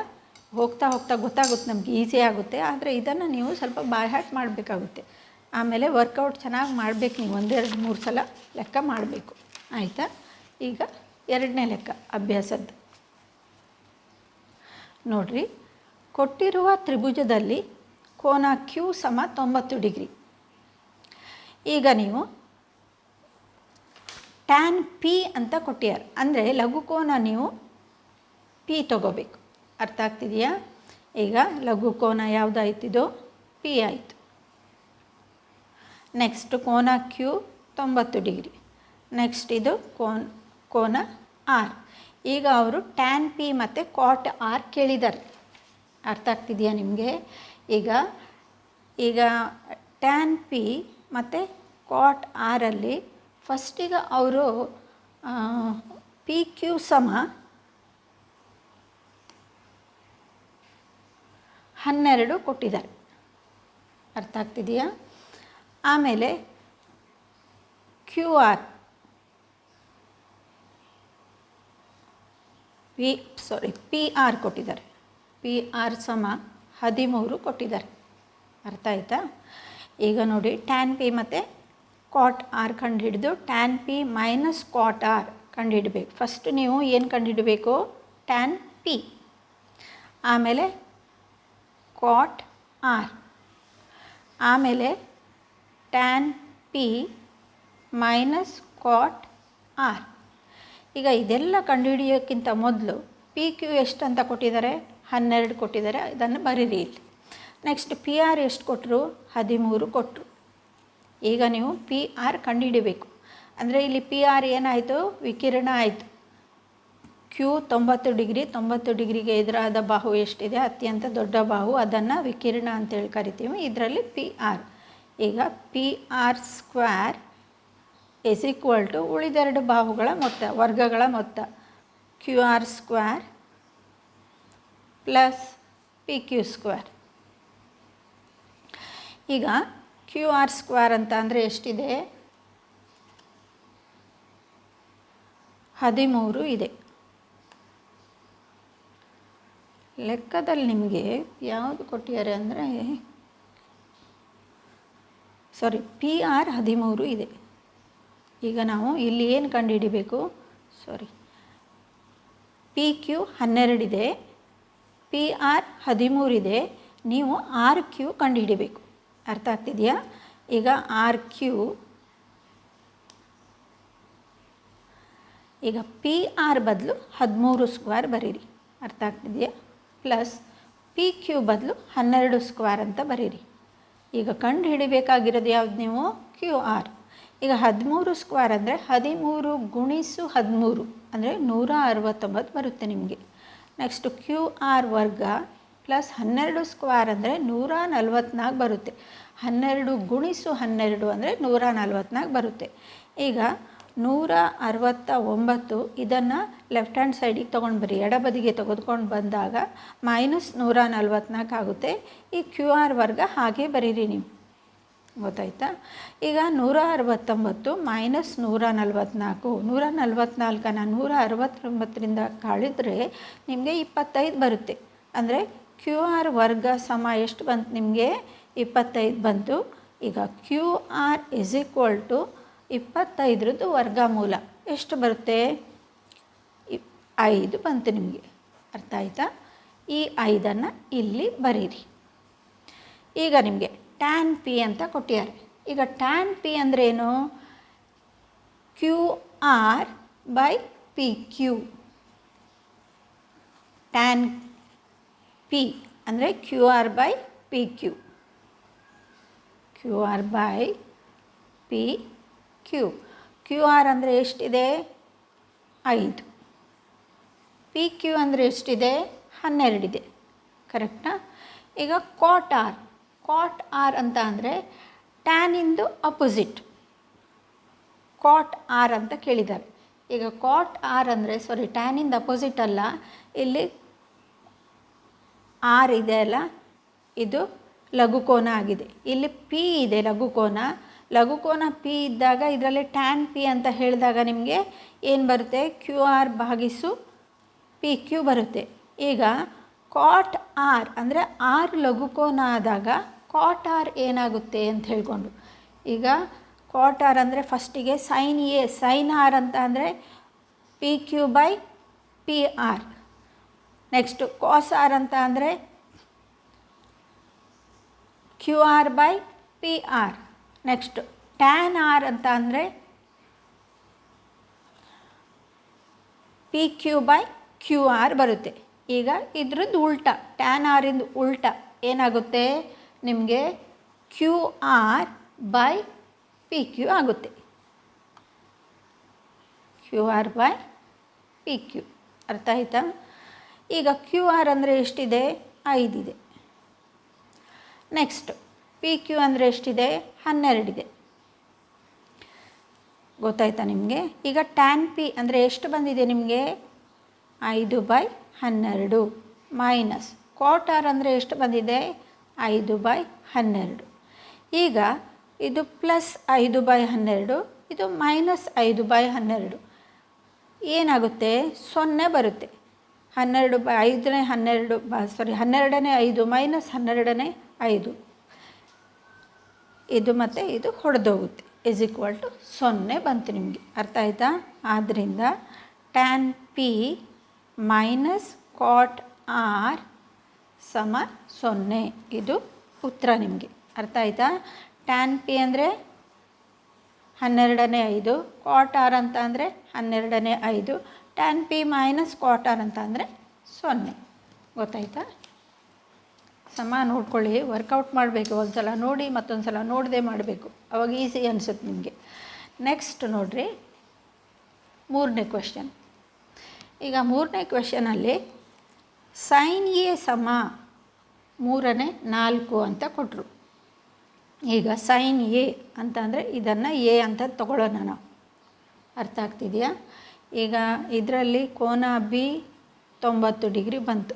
A: ಹೋಗ್ತಾ ಹೋಗ್ತಾ ಗೊತ್ತಾಗುತ್ತೆ, ನಮಗೆ ಈಸಿ ಆಗುತ್ತೆ. ಆದರೆ ಇದನ್ನು ನೀವು ಸ್ವಲ್ಪ ಬೈ ಹಾರ್ಟ್ ಮಾಡಬೇಕಾಗುತ್ತೆ. ಆಮೇಲೆ ವರ್ಕೌಟ್ ಚೆನ್ನಾಗಿ ಮಾಡಬೇಕು. ನೀವು 1 2 3 ಸಲ ಲೆಕ್ಕ ಮಾಡಬೇಕು. ಆಯಿತಾ? ಈಗ ಎರಡನೇ ಲೆಕ್ಕ ಅಭ್ಯಾಸದ್ದು ನೋಡಿರಿ. ಕೊಟ್ಟಿರುವ ತ್ರಿಭುಜದಲ್ಲಿ ಕೋನ ಕ್ಯೂ ಸಮ 90 ಡಿಗ್ರಿ. ಈಗ ನೀವು ಟ್ಯಾನ್ ಪಿ ಅಂತ ಕೊಟ್ಟಿದ್ದಾರೆ ಅಂದರೆ ಲಘುಕೋನ ನೀವು ಪಿ ತಗೋಬೇಕು. ಅರ್ಥ ಆಗ್ತಿದೆಯಾ? ಈಗ ಲಘುಕೋನ ಯಾವುದಾಯ್ತಿದೋ? ಪಿ ಆಯಿತು. ನೆಕ್ಸ್ಟ್ ಕೋನ ಕ್ಯೂ 90 ಡಿಗ್ರಿ. ನೆಕ್ಸ್ಟ್ ಇದು ಕೋನ ಆರ್. ಈಗ ಅವರು ಟ್ಯಾನ್ ಪಿ ಮತ್ತು ಕಾಟ್ ಆರ್ ಕೇಳಿದ್ದಾರೆ. ಅರ್ಥ ಆಗ್ತಿದೆಯಾ ನಿಮಗೆ? ಈಗ ಟ್ಯಾನ್ ಪಿ ಮತ್ತು ಕಾಟ್ ಆರಲ್ಲಿ ಫಸ್ಟಿಗೆ ಅವರು ಪಿ ಕ್ಯೂ ಸಮ 12 ಕೊಟ್ಟಿದ್ದಾರೆ. ಅರ್ಥ ಆಗ್ತಿದೆಯಾ? ಆಮೇಲೆ ಕ್ಯೂ ಆರ್ ಪಿ ಆರ್ ಕೊಟ್ಟಿದ್ದಾರೆ. ಪಿ ಆರ್ ಸಮ 13 ಕೊಟ್ಟಿದ್ದಾರೆ. ಅರ್ಥ ಆಯಿತಾ? ಈಗ ನೋಡಿ ಟ್ಯಾನ್ ಪಿ ಮತ್ತು ಕಾಟ್ ಆರ್ ಕಂಡುಹಿಡಿದು tan P minus cot R ಕಂಡುಹಿಡಬೇಕು. ಫಸ್ಟ್ ನೀವು ಏನು ಕಂಡುಹಿಡಬೇಕು? ಟ್ಯಾನ್ ಪಿ, ಆಮೇಲೆ ಕಾಟ್ ಆರ್, ಆಮೇಲೆ tan P minus cot R. ಈಗ ಇದೆಲ್ಲ ಕಂಡುಹಿಡಿಯೋಕ್ಕಿಂತ ಮೊದಲು ಪಿ ಕ್ಯೂ ಎಷ್ಟು ಅಂತ ಕೊಟ್ಟಿದ್ದಾರೆ? 12 ಕೊಟ್ಟಿದ್ದಾರೆ. ಇದನ್ನು ಬರೀರಿ ಇಲ್ಲಿ. ನೆಕ್ಸ್ಟ್ ಪಿ ಆರ್ ಎಷ್ಟು ಕೊಟ್ಟರು? 13 ಕೊಟ್ಟರು. ಈಗ ನೀವು ಪಿ ಆರ್ ಕಂಡುಹಿಡಿಬೇಕು. ಅಂದರೆ ಇಲ್ಲಿ ಪಿ ಆರ್ ಏನಾಯಿತು? ವಿಕಿರಣ ಆಯಿತು. ಕ್ಯೂ 90 ಡಿಗ್ರಿ, 90 ಡಿಗ್ರಿಗೆ ಎದುರಾದ ಬಾಹು ಎಷ್ಟಿದೆ? ಅತ್ಯಂತ ದೊಡ್ಡ ಬಾಹು, ಅದನ್ನು ವಿಕಿರಣ ಅಂತೇಳಿ ಕರಿತೀವಿ. ಇದರಲ್ಲಿ ಪಿ ಆರ್. ಈಗ P R square is equal to ಉಳಿದೆರಡು ಬಾಹುಗಳ ಮೊತ್ತ, ವರ್ಗಗಳ ಮೊತ್ತ, Q R square plus P Q square. ಈಗ ಕ್ಯೂ ಆರ್ ಸ್ಕ್ವೇರ್ ಅಂತ ಅಂದರೆ ಎಷ್ಟಿದೆ? 13 ಇದೆ. ಲೆಕ್ಕದಲ್ಲಿ ನಿಮಗೆ ಯಾವುದು ಕೊಟ್ಟಿದ್ದಾರೆ ಅಂದರೆ ಪಿ ಆರ್ 13 ಇದೆ. ಈಗ ನಾವು ಇಲ್ಲಿ ಏನು ಕಂಡುಹಿಡಿಬೇಕು? ಪಿ ಕ್ಯೂ 12 ಇದೆ, ಪಿ ಆರ್ 13 ಇದೆ. ನೀವು ಆರ್ ಕ್ಯೂ ಕಂಡುಹಿಡಿಬೇಕು. ಅರ್ಥ ಆಗ್ತಿದೆಯಾ? ಈಗ ಆರ್ ಕ್ಯೂ, ಈಗ ಪಿ ಆರ್ ಬದಲು 13 ಸ್ಕ್ವೇರ್ ಬರೀರಿ. ಅರ್ಥ ಆಗ್ತಿದೆಯಾ? ಪ್ಲಸ್ ಪಿ ಕ್ಯೂ ಬದಲು 12 ಸ್ಕ್ವೇರ್ ಅಂತ ಬರೀರಿ. ಈಗ ಕಂಡು ಹಿಡಿಬೇಕಾಗಿರೋದು ಯಾವ್ದು ನೀವು? Q R. ಈಗ 13 ಸ್ಕ್ವೇರ್ ಅಂದರೆ 13 ಗುಣಿಸು 13 ಅಂದರೆ 169 ಬರುತ್ತೆ ನಿಮಗೆ. ನೆಕ್ಸ್ಟ್ ಕ್ಯೂ ಆರ್ ವರ್ಗ ಪ್ಲಸ್ 12 ಸ್ಕ್ವೇರ್ ಅಂದರೆ 144 ಬರುತ್ತೆ. 12 ಗುಣಿಸು 12 ಅಂದರೆ 144 ಬರುತ್ತೆ. ಈಗ 169 ಇದನ್ನು ಲೆಫ್ಟ್ ಹ್ಯಾಂಡ್ ಸೈಡಿಗೆ ತೊಗೊಂಡು ಬರಿ, ಎಡಬದಿಗೆ ತೆಗೆದುಕೊಂಡು ಬಂದಾಗ ಮೈನಸ್ 144 ಆಗುತ್ತೆ. ಈ ಕ್ಯೂ ಆರ್ ವರ್ಗ ಹಾಗೆ ಬರೀರಿ ನೀವು. ಗೊತ್ತಾಯ್ತಾ? ಈಗ 169 ಮೈನಸ್ 144, 144ನ 169ರಿಂದ ಕಳೆದ್ರೆ ನಿಮಗೆ 25 ಬರುತ್ತೆ. ಅಂದರೆ ಕ್ಯೂ ಆರ್ ವರ್ಗ ಸಮ ಎಷ್ಟು ಬಂತು ನಿಮಗೆ? 25 ಬಂತು. ಈಗ Q R is equal to 25ರದ್ದು ವರ್ಗಮೂಲ ಎಷ್ಟು ಬರುತ್ತೆ? 5 ಬಂತು ನಿಮಗೆ. ಅರ್ಥ ಆಯಿತಾ? ಈ 5ಅನ್ನು ಇಲ್ಲಿ ಬರೀರಿ. ಈಗ ನಿಮಗೆ ಟ್ಯಾನ್ ಪಿ ಅಂತ ಕೊಟ್ಟಿದ್ದಾರೆ. ಈಗ ಟ್ಯಾನ್ ಪಿ ಅಂದರೆ ಏನು? Q R by P Q. Tan P ಅಂದರೆ Q R by P Q. Q R by P Q. Q R ಅಂದರೆ ಎಷ್ಟಿದೆ? 5. ಪಿ ಕ್ಯೂ ಅಂದರೆ ಎಷ್ಟಿದೆ? 12 ಇದೆ. ಕರೆಕ್ಟಾ? ಈಗ ಕಾಟ್ ಆರ್. ಕಾಟ್ ಆರ್ ಅಂತ ಅಂದರೆ ಟ್ಯಾನಿಂದು ಅಪೋಸಿಟ್ ಕಾಟ್ ಆರ್ ಅಂತ ಕೇಳಿದ್ದಾರೆ. ಈಗ ಕಾಟ್ ಆರ್ ಅಂದರೆ ಟ್ಯಾನಿಂದ ಅಪೋಸಿಟ್ ಅಲ್ಲ, ಇಲ್ಲಿ ಆರ್ ಇದೆ ಅಲ್ಲ, ಇದು ಲಘುಕೋನ ಆಗಿದೆ. ಇಲ್ಲಿ ಪಿ ಇದೆ ಲಘುಕೋನ. ಲಘುಕೋನ ಪಿ ಇದ್ದಾಗ ಇದರಲ್ಲಿ ಟ್ಯಾನ್ ಪಿ ಅಂತ ಹೇಳಿದಾಗ ನಿಮಗೆ ಏನು ಬರುತ್ತೆ? ಕ್ಯೂ ಆರ್ ಭಾಗಿಸು ಪಿ ಕ್ಯೂ ಬರುತ್ತೆ. ಈಗ ಕಾಟ್ ಆರ್ ಅಂದರೆ ಆರ್ ಲಘುಕೋನ ಆದಾಗ ಕಾಟ್ ಆರ್ ಏನಾಗುತ್ತೆ ಅಂತ ಹೇಳ್ಕೊಂಡು, ಈಗ ಕಾಟ್ ಆರ್ ಅಂದರೆ ಫಸ್ಟಿಗೆ ಸೈನ್ ಎ, ಸೈನ್ ಆರ್ ಅಂತ ಅಂದರೆ P Q by P R. Next cos R ಅಂತ ಅಂದರೆ Q R by P R. Next tan R ಅಂತ ಅಂದರೆ P Q by Q R ಬರುತ್ತೆ. ಈಗ ಇದ್ರದ್ದು ಉಲ್ಟ, ಟ್ಯಾನ್ ಆರಿಂದ ಉಲ್ಟ ಏನಾಗುತ್ತೆ ನಿಮಗೆ? Q R by P Q ಆಗುತ್ತೆ. ಕ್ಯೂ ಆರ್ ಬೈ ಪಿ ಕ್ಯೂ. ಅರ್ಥ ಆಯ್ತಾ? ಈಗ ಕ್ಯೂ ಆರ್ ಅಂದರೆ ಎಷ್ಟಿದೆ? 5 ಇದೆ. ನೆಕ್ಸ್ಟ್ ಪಿ ಕ್ಯೂ ಅಂದರೆ ಎಷ್ಟಿದೆ? 12 ಇದೆ. ಗೊತ್ತಾಯ್ತಾ ನಿಮಗೆ? ಈಗ ಟ್ಯಾನ್ ಪಿ ಅಂದರೆ ಎಷ್ಟು ಬಂದಿದೆ ನಿಮಗೆ? 5/12 ಮೈನಸ್ ಕಾಟ್ ಆರ್ ಅಂದರೆ ಎಷ್ಟು ಬಂದಿದೆ? 5/12. ಈಗ ಇದು ಪ್ಲಸ್ 5/12, ಇದು ಮೈನಸ್ 5/12 ಏನಾಗುತ್ತೆ? 0 ಬರುತ್ತೆ. 12 ಮೈನಸ್ 12 ಇದು ಮತ್ತು ಇದು ಹೊಡೆದೋಗುತ್ತೆ =0 ಬಂತು ನಿಮಗೆ. ಅರ್ಥ ಆಯಿತಾ? ಆದ್ದರಿಂದ tan P minus cot R ಸಮ 0 ಇದು ಉತ್ತರ ನಿಮಗೆ. ಅರ್ಥ ಆಯಿತಾ? ಟ್ಯಾನ್ ಪಿ ಅಂದರೆ 12/5, ಕಾಟ್ ಆರ್ ಅಂತ ಅಂದರೆ 12/5, tan P minus cot R ಅಂತ ಅಂದರೆ 0. ಗೊತ್ತಾಯ್ತಾ? ಸಮ ನೋಡ್ಕೊಳ್ಳಿ, ವರ್ಕೌಟ್ ಮಾಡಬೇಕು. ಒಂದು ಸಲ ನೋಡಿ ಮತ್ತೊಂದು ಸಲ ನೋಡದೆ ಮಾಡಬೇಕು, ಅವಾಗ ಈಸಿ ಅನಿಸುತ್ತೆ ನಿಮಗೆ. ನೆಕ್ಸ್ಟ್ ನೋಡಿರಿ, 3ನೇ ಕ್ವೆಶ್ಚನ್. ಈಗ 3ನೇ ಕ್ವೆಶ್ಚನಲ್ಲಿ ಸೈನ್ ಎ ಸಮ 3/4 ಅಂತ ಕೊಟ್ಟರು. ಈಗ ಸೈನ್ ಎ ಅಂತ ಅಂದರೆ ಇದನ್ನು ಎ ಅಂತ ತಗೊಳ್ಳೋಣ ನಾವು. ಅರ್ಥ ಆಗ್ತಿದೆಯಾ? ಈಗ ಇದರಲ್ಲಿ ಕೋನ ಬಿ 90 ಡಿಗ್ರಿ ಬಂತು.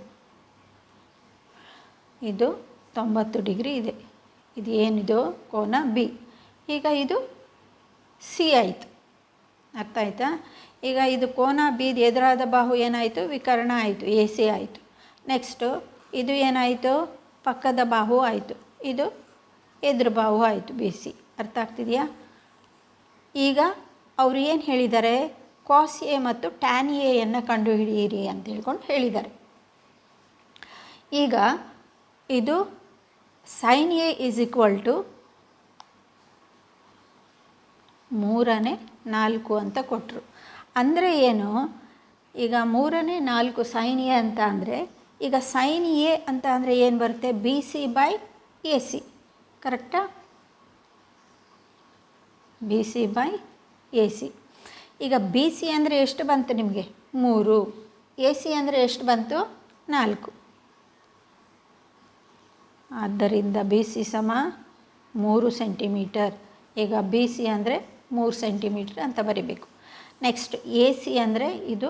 A: ಇದು 90 ಡಿಗ್ರಿ ಇದೆ. ಇದು ಏನಿದು ಕೋನ ಬಿ. ಈಗ ಇದು ಸಿ ಆಯಿತು. ಅರ್ಥ ಆಯಿತಾ? ಈಗ ಇದು ಕೋನ ಬಿದು ಎದುರಾದ ಬಾಹು ಏನಾಯಿತು? ವಿಕರ್ಣ ಆಯಿತು, ಎ ಸಿ ಆಯಿತು. ನೆಕ್ಸ್ಟು ಇದು ಏನಾಯಿತು? ಪಕ್ಕದ ಬಾಹು ಆಯಿತು. ಇದು ಎದುರು ಬಾಹು ಆಯಿತು, ಬಿ ಸಿ. ಅರ್ಥ ಆಗ್ತಿದೆಯಾ? ಈಗ ಅವರು ಏನು ಹೇಳಿದ್ದಾರೆ? ಕಾಸ್ ಎ ಮತ್ತು ಟ್ಯಾನ್ ಎಯನ್ನು ಕಂಡುಹಿಡಿಯಿರಿ ಅಂತ ಹೇಳ್ಕೊಂಡು ಹೇಳಿದ್ದಾರೆ. ಈಗ ಇದು ಸೈನ್ ಎ = 3/4 ಅಂತ ಕೊಟ್ಟರು. ಅಂದರೆ ಏನು? ಈಗ 3/4 ಸೈನ್ ಎ ಅಂತ ಅಂದರೆ, ಈಗ ಸೈನ್ ಎ ಅಂತ ಅಂದರೆ ಏನು ಬರುತ್ತೆ? BC/AC. ಕರೆಕ್ಟಾ? BC/AC. ಈಗ BC ಅಂದರೆ ಎಷ್ಟು ಬಂತು ನಿಮಗೆ? 3. AC ಅಂದರೆ ಎಷ್ಟು ಬಂತು? 4. ಆದ್ದರಿಂದ BC ಸಮ 3 ಸೆಂಟಿಮೀಟರ್. ಈಗ BC ಅಂದರೆ 3 ಸೆಂಟಿಮೀಟರ್ ಅಂತ ಬರಿಬೇಕು. ನೆಕ್ಸ್ಟ್ AC ಅಂದರೆ ಇದು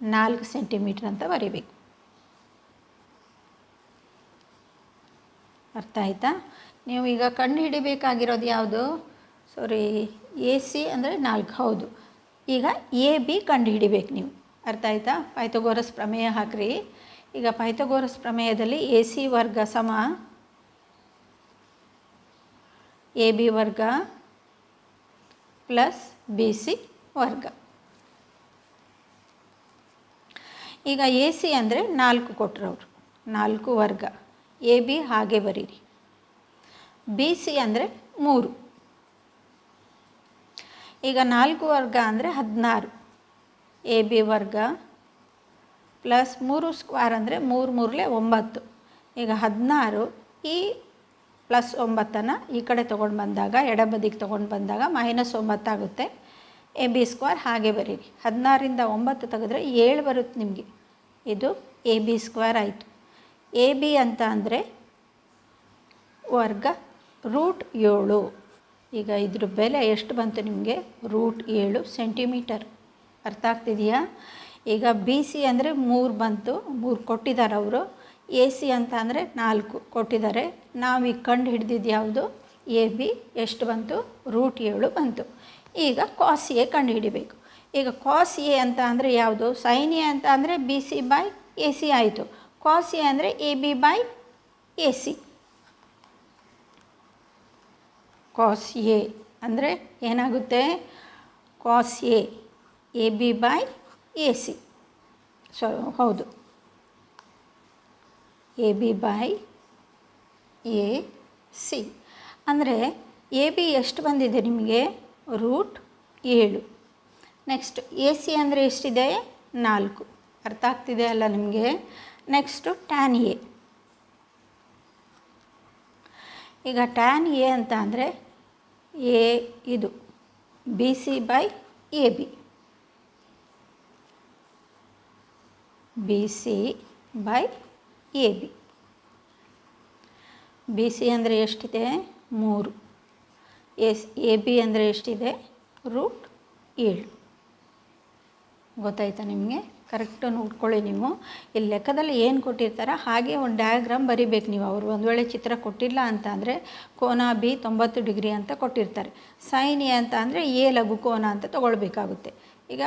A: 4 ಸೆಂಟಿಮೀಟರ್ ಅಂತ ಬರಿಬೇಕು. ಅರ್ಥ ಆಯಿತಾ? ನೀವು ಈಗ ಕಂಡು ಹಿಡಿಬೇಕಾಗಿರೋದು ಯಾವುದು? AC ಅಂದರೆ 4. ಹೌದು. ಈಗ AB ಕಂಡು ಹಿಡಿಬೇಕು ನೀವು. ಅರ್ಥ ಆಯಿತಾ? ಪೈಥಾಗೋರಸ್ ಪ್ರಮೇಯ ಹಾಕ್ರಿ. ಈಗ ಪೈಥಾಗೋರಸ್ ಪ್ರಮೇಯದಲ್ಲಿ AC ವರ್ಗ ಸಮ AB ವರ್ಗ ಪ್ಲಸ್ BC ವರ್ಗ. ಈಗ AC ಅಂದರೆ 4 ಕೊಟ್ಟರು ಅವರು, 4 ವರ್ಗ. AB ಹಾಗೆ ಬರೀರಿ. BC ಅಂದರೆ 3. ಈಗ 4 ವರ್ಗ ಅಂದರೆ 16. AB ವರ್ಗ ಪ್ಲಸ್ 3 ಸ್ಕ್ವೇರ್ ಅಂದರೆ 3 × 3 = 9. ಈಗ 16 ಈ ಪ್ಲಸ್ 9 ಈ ಕಡೆ ತೊಗೊಂಡು ಬಂದಾಗ, ಎಡಬದಿಗೆ ತೊಗೊಂಡು ಬಂದಾಗ -9 ಆಗುತ್ತೆ. AB ಸ್ಕ್ವೇರ್ ಹಾಗೆ ಬರೀರಿ. 16ರಿಂದ 9 ತೆಗೆದ್ರೆ 7 ಬರುತ್ತೆ ನಿಮಗೆ. ಇದು AB ಸ್ಕ್ವೇರ್ ಆಯಿತು. AB ಅಂತ ಅಂದರೆ ವರ್ಗ √7. ಈಗ ಇದ್ರ ಬೆಲೆ ಎಷ್ಟು ಬಂತು ನಿಮಗೆ? √7 ಸೆಂಟಿಮೀಟರ್. ಅರ್ಥ ಆಗ್ತಿದೆಯಾ? ಈಗ BC ಅಂದರೆ 3 ಬಂತು, 3 ಕೊಟ್ಟಿದ್ದಾರೆ ಅವರು. AC ಅಂತ ಅಂದರೆ 4 ಕೊಟ್ಟಿದ್ದಾರೆ. ನಾವೀಗ ಕಂಡು ಹಿಡಿದಿದ್ದು ಯಾವುದು? AB ಎಷ್ಟು ಬಂತು? √7 ಬಂತು. ಈಗ ಕಾಸ್ ಎ ಕಂಡು ಹಿಡಿಬೇಕು. ಈಗ ಕಾಸ್ ಎ ಅಂತ ಅಂದರೆ ಯಾವುದು? ಸೈನ್ ಎ ಅಂತ ಅಂದರೆ BC/AC ಆಯಿತು. ಕಾಸ್ ಎ ಅಂದರೆ AB/AC. ಕಾಸ್ ಎ ಅಂದರೆ ಏನಾಗುತ್ತೆ? Cos A AB/AC. ಹೌದು, AB/AC. ಅಂದರೆ AB ಎಷ್ಟು ಬಂದಿದೆ ನಿಮಗೆ? √7. ನೆಕ್ಸ್ಟ್ AC ಅಂದರೆ ಎಷ್ಟಿದೆ? 4. ಅರ್ಥ ಆಗ್ತಿದೆ ಅಲ್ಲ ನಿಮಗೆ? Next tan A. ಈಗ ಟ್ಯಾನ್ ಎ ಅಂತ ಅಂದರೆ ಇದು BC/AB. BC/AB. BC ಅಂದರೆ ಎಷ್ಟಿದೆ? 3. AB ಅಂದರೆ ಎಷ್ಟಿದೆ? √7. ಗೊತ್ತಾಯ್ತಾ ನಿಮಗೆ? ಕರೆಕ್ಟು ನೋಡ್ಕೊಳ್ಳಿ ನೀವು. ಇಲ್ಲಿ ಲೆಕ್ಕದಲ್ಲಿ ಏನು ಕೊಟ್ಟಿರ್ತಾರೋ ಹಾಗೆ ಒಂದು ಡಯಾಗ್ರಾಮ್ ಬರಿಬೇಕು ನೀವು. ಅವರು ಒಂದು ವೇಳೆ ಚಿತ್ರ ಕೊಟ್ಟಿಲ್ಲ ಅಂತ ಅಂದರೆ ಕೋನ ಬಿ 90 ಡಿಗ್ರಿ ಅಂತ ಕೊಟ್ಟಿರ್ತಾರೆ. ಸೈನ್ ಎ ಅಂತ ಅಂದರೆ ಎ ಲಘು ಕೋನ ಅಂತ ತೊಗೊಳ್ಬೇಕಾಗುತ್ತೆ. ಈಗ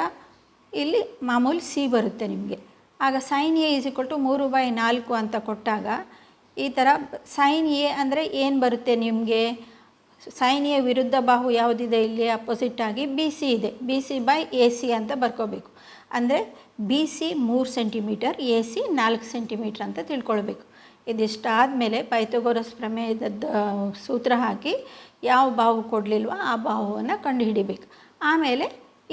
A: ಇಲ್ಲಿ ಮಾಮೂಲಿ ಸಿ ಬರುತ್ತೆ ನಿಮಗೆ. ಆಗ sine A is equal to 3/4 ಅಂತ ಕೊಟ್ಟಾಗ ಈ ಥರ ಸೈನ್ ಎ ಅಂದರೆ ಏನು ಬರುತ್ತೆ ನಿಮಗೆ? ಸೈನ್ ಎ ವಿರುದ್ಧ ಬಾಹು ಯಾವುದಿದೆ ಇಲ್ಲಿ? ಅಪೋಸಿಟ್ಟಾಗಿ ಬಿ ಸಿ ಇದೆ. B C by A C ಅಂತ ಬರ್ಕೋಬೇಕು. ಅಂದರೆ B C 3 centimetre, A C 4 centimetre ಅಂತ ತಿಳ್ಕೊಳ್ಬೇಕು. ಇದಿಷ್ಟಾದಮೇಲೆ ಪೈಥಾಗೋರಸ್ ಪ್ರಮೇಯದ ಸೂತ್ರ ಹಾಕಿ ಯಾವ ಬಾಹು ಕೊಡಲಿಲ್ವೋ ಆ ಬಾಹುವನ್ನು ಕಂಡುಹಿಡಿಬೇಕು. ಆಮೇಲೆ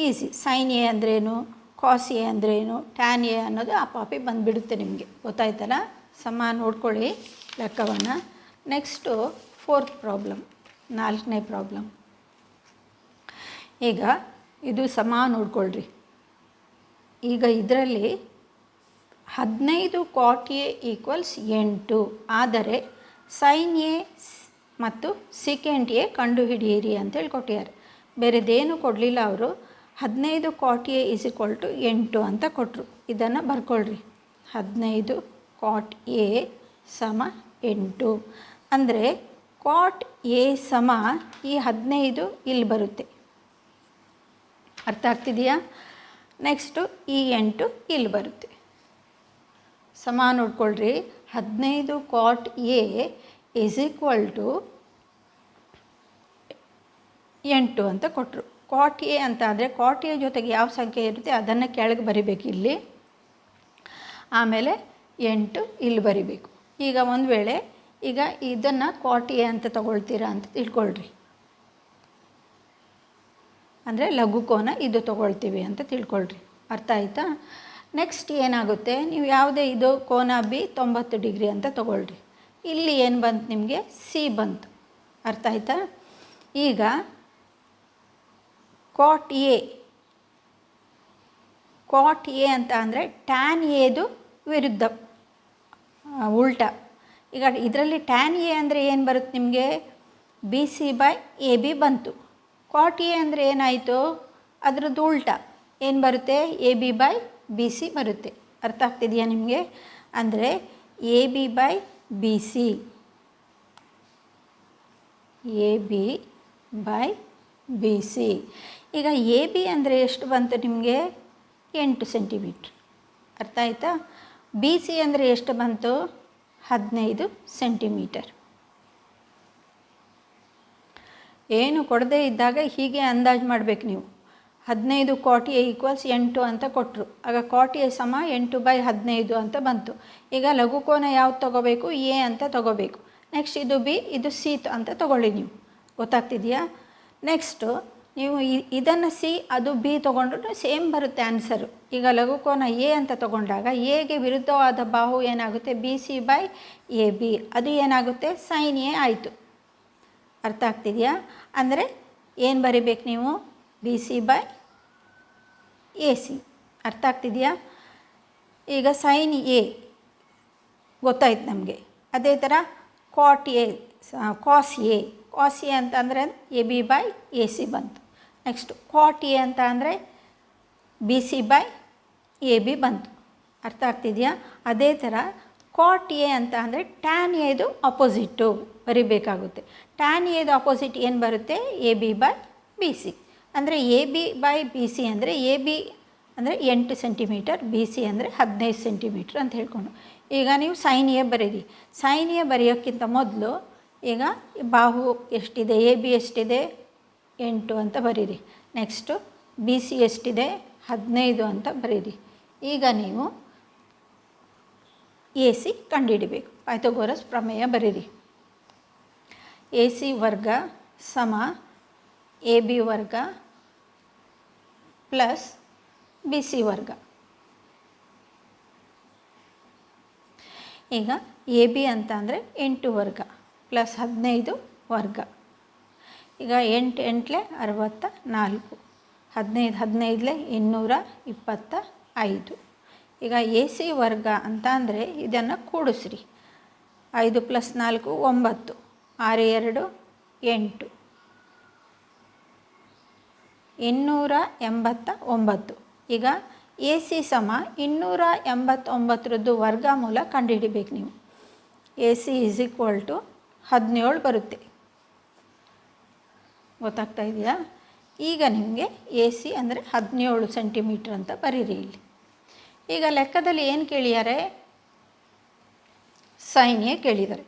A: ಈಸಿ. ಸೈನ್ ಎ ಅಂದ್ರೇನು, ಕಾಸ್ ಎ ಅಂದ್ರೇನು, ಟ್ಯಾನ್ ಎ ಅನ್ನೋದು ಆಪಾಪಿ ಬಂದುಬಿಡುತ್ತೆ ನಿಮಗೆ. ಗೊತ್ತಾಯ್ತಲ್ಲ? ಸಮ ನೋಡ್ಕೊಳ್ಳಿ ಲೆಕ್ಕವನ್ನು. ನೆಕ್ಸ್ಟು 4th ಪ್ರಾಬ್ಲಮ್, 4ನೇ ಪ್ರಾಬ್ಲಮ್. ಈಗ ಇದು ಸಮ ನೋಡ್ಕೊಳ್ರಿ. ಈಗ ಇದರಲ್ಲಿ 15 cot A ಈಕ್ವಲ್ಸ್ 8. ಆದರೆ ಸೈನ್ ಎ ಮತ್ತು ಸೀಕೆಂಟ್ ಎ ಕಂಡುಹಿಡಿಯಿರಿ ಅಂತೇಳಿ ಕೊಟ್ಟಿದ್ದಾರೆ. ಬೇರೆದೇನು ಕೊಡಲಿಲ್ಲ ಅವರು. 15 cot A is equal to 8 ಅಂತ ಕೊಟ್ಟರು. ಇದನ್ನು ಬರ್ಕೊಳ್ರಿ. 15 cot A ಸಮ 8. ಅಂದರೆ cot A ಸಮ ಈ 15 ಇಲ್ಲಿ ಬರುತ್ತೆ. ಅರ್ಥ ಆಗ್ತಿದೆಯಾ? ನೆಕ್ಸ್ಟು ಈ 8 ಇಲ್ಲಿ ಬರುತ್ತೆ. ಸಮ ನೋಡ್ಕೊಳ್ರಿ. 15 cot A is equal to 8 ಅಂತ ಕೊಟ್ಟರು. cot A ಅಂತ ಅಂದರೆ cot A ಜೊತೆಗೆ ಯಾವ ಸಂಖ್ಯೆ ಇರುತ್ತೆ ಅದನ್ನು ಕೆಳಗೆ ಬರಿಬೇಕು ಇಲ್ಲಿ. ಆಮೇಲೆ 8 ಇಲ್ಲಿ ಬರಿಬೇಕು. ಈಗ ಒಂದು ವೇಳೆ ಈಗ ಇದನ್ನು cot A ಅಂತ ತಗೊಳ್ತೀರಾ ಅಂತ ತಿಳ್ಕೊಳ್ರಿ. ಅಂದರೆ ಲಘುಕೋನ ಇದು ತೊಗೊಳ್ತೀವಿ ಅಂತ ತಿಳ್ಕೊಳ್ರಿ. ಅರ್ಥ ಆಯಿತಾ? ನೆಕ್ಸ್ಟ್ ಏನಾಗುತ್ತೆ, ನೀವು ಯಾವುದೇ ಇದು ಕೋನ ಬಿ 90 ಡಿಗ್ರಿ ಅಂತ ತೊಗೊಳ್ರಿ. ಇಲ್ಲಿ ಏನು ಬಂತು ನಿಮಗೆ? ಸಿ ಬಂತು. ಅರ್ಥ ಆಯಿತಾ? ಈಗ cot A ಅಂತ ಅಂದರೆ ಟ್ಯಾನ್ ಎದು ವಿರುದ್ಧ ಉಲ್ಟಾ. ಈಗ ಇದರಲ್ಲಿ ಟ್ಯಾನ್ ಎ ಅಂದರೆ ಏನು ಬರುತ್ತೆ ನಿಮಗೆ? B C by A B ಬಂತು. cot A ಅಂದರೆ ಏನಾಯಿತು? ಅದರದ್ದು ಉಲ್ಟಾ ಏನು ಬರುತ್ತೆ? A B by B C ಬರುತ್ತೆ. ಅರ್ಥ ಆಗ್ತಿದೆಯಾ ನಿಮಗೆ? ಅಂದರೆ A B by B C, A B by B C. ಈಗ ಎ ಬಿ ಅಂದರೆ ಎಷ್ಟು ಬಂತು ನಿಮಗೆ? 8 ಸೆಂಟಿಮೀಟ್ರ್. ಅರ್ಥ ಆಯಿತಾ? ಬಿ ಸಿ ಅಂದರೆ ಎಷ್ಟು ಬಂತು? 15 ಸೆಂಟಿಮೀಟರ್. ಏನು ಕೊಡದೇ ಇದ್ದಾಗ ಹೀಗೆ ಅಂದಾಜು ಮಾಡಬೇಕು ನೀವು. 15 cot A ಈಕ್ವಲ್ಸ್ 8 ಅಂತ ಕೊಟ್ಟರು. ಆಗ cot A ಸಮ 8/15 ಅಂತ ಬಂತು. ಈಗ ಲಘುಕೋನ ಯಾವ್ದು ತೊಗೋಬೇಕು? ಎ ಅಂತ ತೊಗೋಬೇಕು. ನೆಕ್ಸ್ಟ್ ಇದು ಬಿ, ಇದು ಸಿ ಅಂತ ತೊಗೊಳ್ಳಿ ನೀವು. ಗೊತ್ತಾಗ್ತಿದೆಯಾ? ನೆಕ್ಸ್ಟು ನೀವು ಇದನ್ನು ಸಿ ಅದು ಬಿ ತೊಗೊಂಡ್ರು ಸೇಮ್ ಬರುತ್ತೆ ಆನ್ಸರು. ಈಗ ಲಘುಕೋನ ಎ ಅಂತ ತೊಗೊಂಡಾಗ ಎಗೆ ವಿರುದ್ಧವಾದ ಬಾಹು ಏನಾಗುತ್ತೆ? B C by A B. ಅದು ಏನಾಗುತ್ತೆ? ಸೈನ್ ಎ ಆಯಿತು. ಅರ್ಥ ಆಗ್ತಿದೆಯಾ? ಅಂದರೆ ಏನು ಬರಿಬೇಕು ನೀವು? B C by A C. ಅರ್ಥ ಆಗ್ತಿದೆಯಾ? ಈಗ ಸೈನ್ ಎ ಗೊತ್ತಾಯ್ತು ನಮಗೆ. ಅದೇ ಥರ cot A, cos A. Cos A ಅಂತ ಅಂದರೆ A B by A C ಬಂತು. ನೆಕ್ಸ್ಟ್ cot A ಅಂತ ಅಂದರೆ B C by A B ಬಂತು. ಅರ್ಥ ಆಗ್ತಿದೆಯಾ? ಅದೇ ಥರ cot A ಅಂತ ಅಂದರೆ ಟ್ಯಾನ್ ಎದು ಅಪೋಸಿಟ್ಟು ಬರಿಬೇಕಾಗುತ್ತೆ. ಟ್ಯಾನ್ ಎದು ಅಪೋಸಿಟ್ ಏನು ಬರುತ್ತೆ? A B by B C. ಅಂದರೆ A B by B C ಅಂದರೆ ಎ ಬಿ ಅಂದರೆ 8 ಸೆಂಟಿಮೀಟರ್, ಬಿ ಸಿ ಅಂದರೆ 15 ಸೆಂಟಿಮೀಟ್ರ್ ಅಂತ ಹೇಳ್ಕೊಂಡು. ಈಗ ನೀವು ಸೈನ್ ಎ ಬರೀರಿ. ಸೈನ್ ಎ ಬರೆಯೋಕ್ಕಿಂತ ಮೊದಲು ಈಗ ಬಾಹು ಎಷ್ಟಿದೆ? ಎ ಬಿ ಎಷ್ಟಿದೆ? 8 ಅಂತ ಬರೀರಿ. ನೆಕ್ಸ್ಟು ಬಿ ಸಿ ಎಷ್ಟಿದೆ? 15 ಅಂತ ಬರೀರಿ. ಈಗ ನೀವು ಎ ಸಿ ಕಂಡುಹಿಡಿಬೇಕು. ಪೈಥಾಗೋರಸ್ ಪ್ರಮೇಯ ಬರೀರಿ. ಎ ಸಿ ವರ್ಗ ಸಮ ಎ ಬಿ ವರ್ಗ ಪ್ಲಸ್ ಬಿ ಸಿ ವರ್ಗ. ಈಗ ಎ ಬಿ ಅಂತ ಅಂದರೆ 8 ವರ್ಗ ಪ್ಲಸ್ 15 ವರ್ಗ. ಈಗ 8 8 64, 15 15 225. ಈಗ ಎ ಸಿ ವರ್ಗ ಅಂತ ಅಂದರೆ ಇದನ್ನು ಕೂಡಿಸ್ರಿ. 5 + 4 9, 6 2 8, 289. ಈಗ ಎ ಸಿ ಸಮ 289ರದ್ದು ವರ್ಗಮೂಲ ಕಂಡುಹಿಡಿಬೇಕು ನೀವು. A C is equal to 17 ಬರುತ್ತೆ. ಗೊತ್ತಾಗ್ತಾ ಇದೆಯಾ? ಈಗ ನಿಮಗೆ ಎ ಸಿ ಅಂದರೆ 17 ಸೆಂಟಿಮೀಟ್ರ್ ಅಂತ ಬರೀರಿ ಇಲ್ಲಿ. ಈಗ ಲೆಕ್ಕದಲ್ಲಿ ಏನು ಕೇಳಿದ್ದಾರೆ? ಸೈನ್ ಎ ಕೇಳಿದ್ದಾರೆ.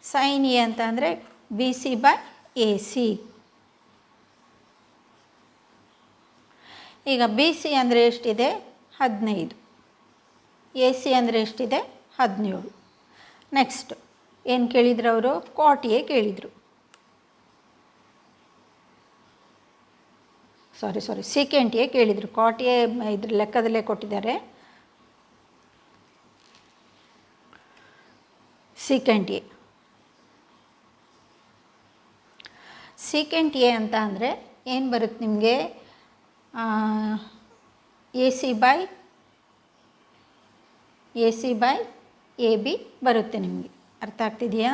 A: ಸೈನ್ ಎ ಅಂತ ಅಂದರೆ B C by A C. ಈಗ ಬಿ ಸಿ ಅಂದರೆ ಎಷ್ಟಿದೆ? 15. ಎ ಸಿ ಅಂದರೆ ಎಷ್ಟಿದೆ? 17. ನೆಕ್ಸ್ಟ್ ಏನು ಕೇಳಿದ್ರು ಅವರು? ಕಾಟ್ ಎ ಕೇಳಿದರು. ಸಾರಿ ಸೀಕೆಂಟ್ ಎ ಕೇಳಿದರು. ಕಾಟ್ ಎ ಇದ್ರ ಲೆಕ್ಕದಲ್ಲೇ ಕೊಟ್ಟಿದ್ದಾರೆ. ಸೀಕೆಂಟ್ ಎ ಅಂತ ಅಂದರೆ ಏನು ಬರುತ್ತೆ ನಿಮಗೆ? A C by A B ಬರುತ್ತೆ ನಿಮಗೆ. ಅರ್ಥ ಆಗ್ತಿದೆಯಾ?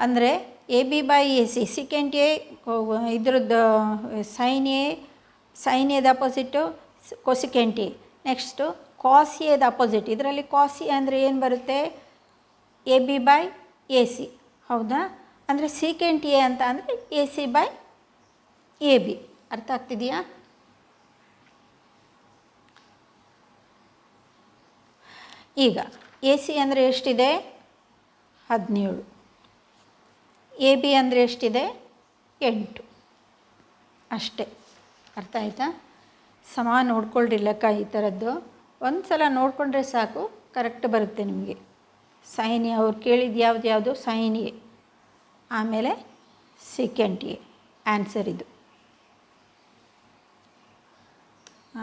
A: ಅಂದರೆ A B by A C, secant A ಇದ್ರದ್ದು ಸೈನ್ ಎದ opposite cosecant A. Next cos ಎದ ಅಪೋಸಿಟ್. ಇದರಲ್ಲಿ ಕಾಸ್ ಎ ಅಂದರೆ ಏನು ಬರುತ್ತೆ? A B by A C. ಹೌದಾ? ಅಂದರೆ ಸೀಕೆಂಟ್ ಎ ಅಂತ ಅಂದರೆ A C by A B. ಅರ್ಥ ಆಗ್ತಿದೆಯಾ? ಈಗ ಎ ಸಿ ಅಂದರೆ ಎಷ್ಟಿದೆ? 17. ಎ ಬಿ ಅಂದರೆ ಎಷ್ಟಿದೆ? 8. ಅಷ್ಟೇ. ಅರ್ಥ ಆಯಿತಾ? ಸಮ ನೋಡ್ಕೊಳ್ರಿ ಲೆಕ್ಕ ಈ ಥರದ್ದು. ಒಂದು ಸಲ ನೋಡಿಕೊಂಡ್ರೆ ಸಾಕು, ಕರೆಕ್ಟ್ ಬರುತ್ತೆ ನಿಮಗೆ. ಸೈನ್ ಎ ಅವ್ರು ಕೇಳಿದ್ದು ಯಾವುದು? ಸೈನ್ ಎ, ಆಮೇಲೆ ಸೀಕೆಂಟ್ ಎ ಆನ್ಸರ್ ಇದು.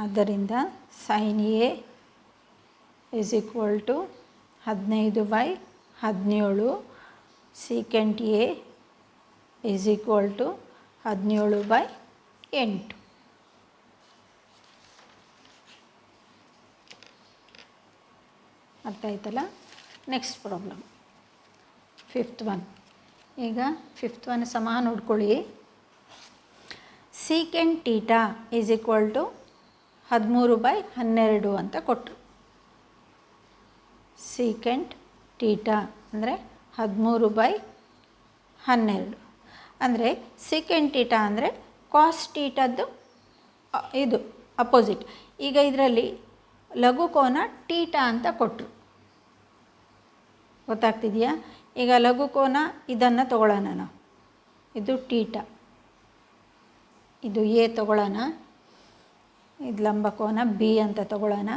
A: ಆದ್ದರಿಂದ sine A is equal to 15/17. Secant A is equal to 17/8. ಅರ್ಥ ಆಯ್ತಲ್ಲ? Next problem 5th one. ಈಗ 5th ಒನ್ ಸಮ ನೋಡ್ಕೊಳ್ಳಿ. Secant theta is equal to 13/12 ಅಂತ ಕೊಟ್ಟರು. ಸೀಕೆಂಟ್ ಟೀಟಾ ಅಂದರೆ 13/12. ಅಂದರೆ ಸೀಕೆಂಟ್ ಟೀಟಾ ಅಂದರೆ ಕಾಸ್ ಟೀಟದ್ದು ಇದು ಅಪೋಸಿಟ್. ಈಗ ಇದರಲ್ಲಿ ಲಘುಕೋನ ಟೀಟಾ ಅಂತ ಕೊಟ್ಟರು. ಗೊತ್ತಾಗ್ತಿದೆಯಾ? ಈಗ ಲಘುಕೋನ ಇದನ್ನು ತಗೊಳ್ಳೋಣ ನಾವು. ಇದು ಟೀಟಾ, ಇದು ಎ ತಗೊಳ್ಳೋಣ. ಇದು ಲಂಬಕೋನ ಬಿ ಅಂತ ತಗೊಳ್ಳೋಣ.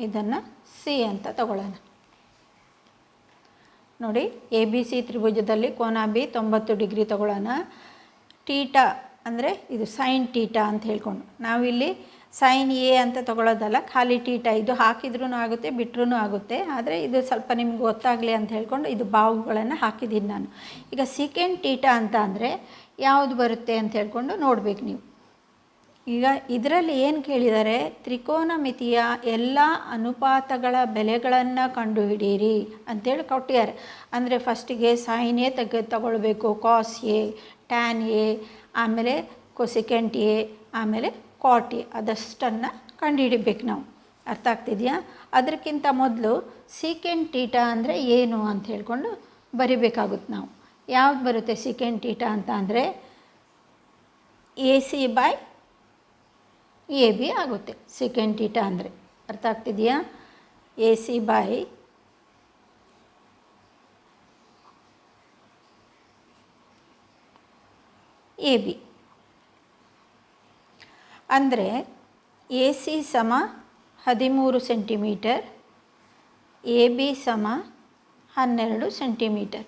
A: ಇದನ್ನು ಸಿ ಅಂತ ತಗೊಳ್ಳೋಣ. ನೋಡಿ, ಎ ಬಿ ಸಿ ತ್ರಿಭುಜದಲ್ಲಿ ಕೋನ ಬಿ 90 ಡಿಗ್ರಿ ತಗೊಳ್ಳೋಣ. ಟೀಟಾ ಅಂದರೆ ಇದು ಸೈನ್ ಟೀಟಾ ಅಂತ ಹೇಳ್ಕೊಂಡು ನಾವಿಲ್ಲಿ ಸೈನ್ ಎ ಅಂತ ತಗೊಳ್ಳೋದಲ್ಲ, ಖಾಲಿ ಟೀಟಾ. ಇದು ಹಾಕಿದ್ರೂ ಆಗುತ್ತೆ, ಬಿಟ್ಟರೂ ಆಗುತ್ತೆ. ಆದರೆ ಇದು ಸ್ವಲ್ಪ ನಿಮ್ಗೆ ಗೊತ್ತಾಗಲಿ ಅಂತ ಹೇಳ್ಕೊಂಡು ಇದು ಬಾವುಗಳನ್ನು ಹಾಕಿದ್ದೀನಿ ನಾನು. ಈಗ ಸೀಕೆಂಟ್ ಟೀಟಾ ಅಂತ ಅಂದರೆ ಯಾವುದು ಬರುತ್ತೆ ಅಂತ ಹೇಳ್ಕೊಂಡು ನೋಡಬೇಕು ನೀವು. ಈಗ ಇದರಲ್ಲಿ ಏನು ಕೇಳಿದ್ದಾರೆ? ತ್ರಿಕೋನಮಿತಿಯ ಎಲ್ಲ ಅನುಪಾತಗಳ ಬೆಲೆಗಳನ್ನು ಕಂಡುಹಿಡಿಯಿರಿ ಅಂತೇಳಿ ಕೊಟ್ಟಿದ್ದಾರೆ. ಅಂದರೆ ಫಸ್ಟಿಗೆ ಸೈನ್ ಎ ತಗೊಳ್ಬೇಕು, ಕಾಸ್ ಎ, ಟ್ಯಾನ್ ಎ, ಆಮೇಲೆ ಕೊಸಿಕೆಂಟ್ ಎ, ಆಮೇಲೆ ಕಾಟ್ ಎ, ಅದಷ್ಟನ್ನು ಕಂಡುಹಿಡಿಬೇಕು ನಾವು. ಅರ್ಥ ಆಗ್ತಿದೆಯಾ? ಅದಕ್ಕಿಂತ ಮೊದಲು ಸೀಕೆಂಟ್ ಟೀಟಾ ಅಂದರೆ ಏನು ಅಂತ ಹೇಳ್ಕೊಂಡು ಬರಿಬೇಕಾಗುತ್ತೆ ನಾವು. ಯಾವ್ದು ಬರುತ್ತೆ ಸೀಕೆಂಟ್ ಟೀಟಾ ಅಂತ ಅಂದರೆ A C by A B ಆಗುತ್ತೆ ಸೀಕೆಂಟ್ ಟೀಟಾ ಅಂದರೆ. ಅರ್ಥ ಆಗ್ತಿದೆಯಾ? A C by A B ಅಂದರೆ ಎ ಸಿ ಸಮ 13 ಸೆಂಟಿಮೀಟರ್, ಎ ಬಿ ಸಮ 12 ಸೆಂಟಿಮೀಟರ್.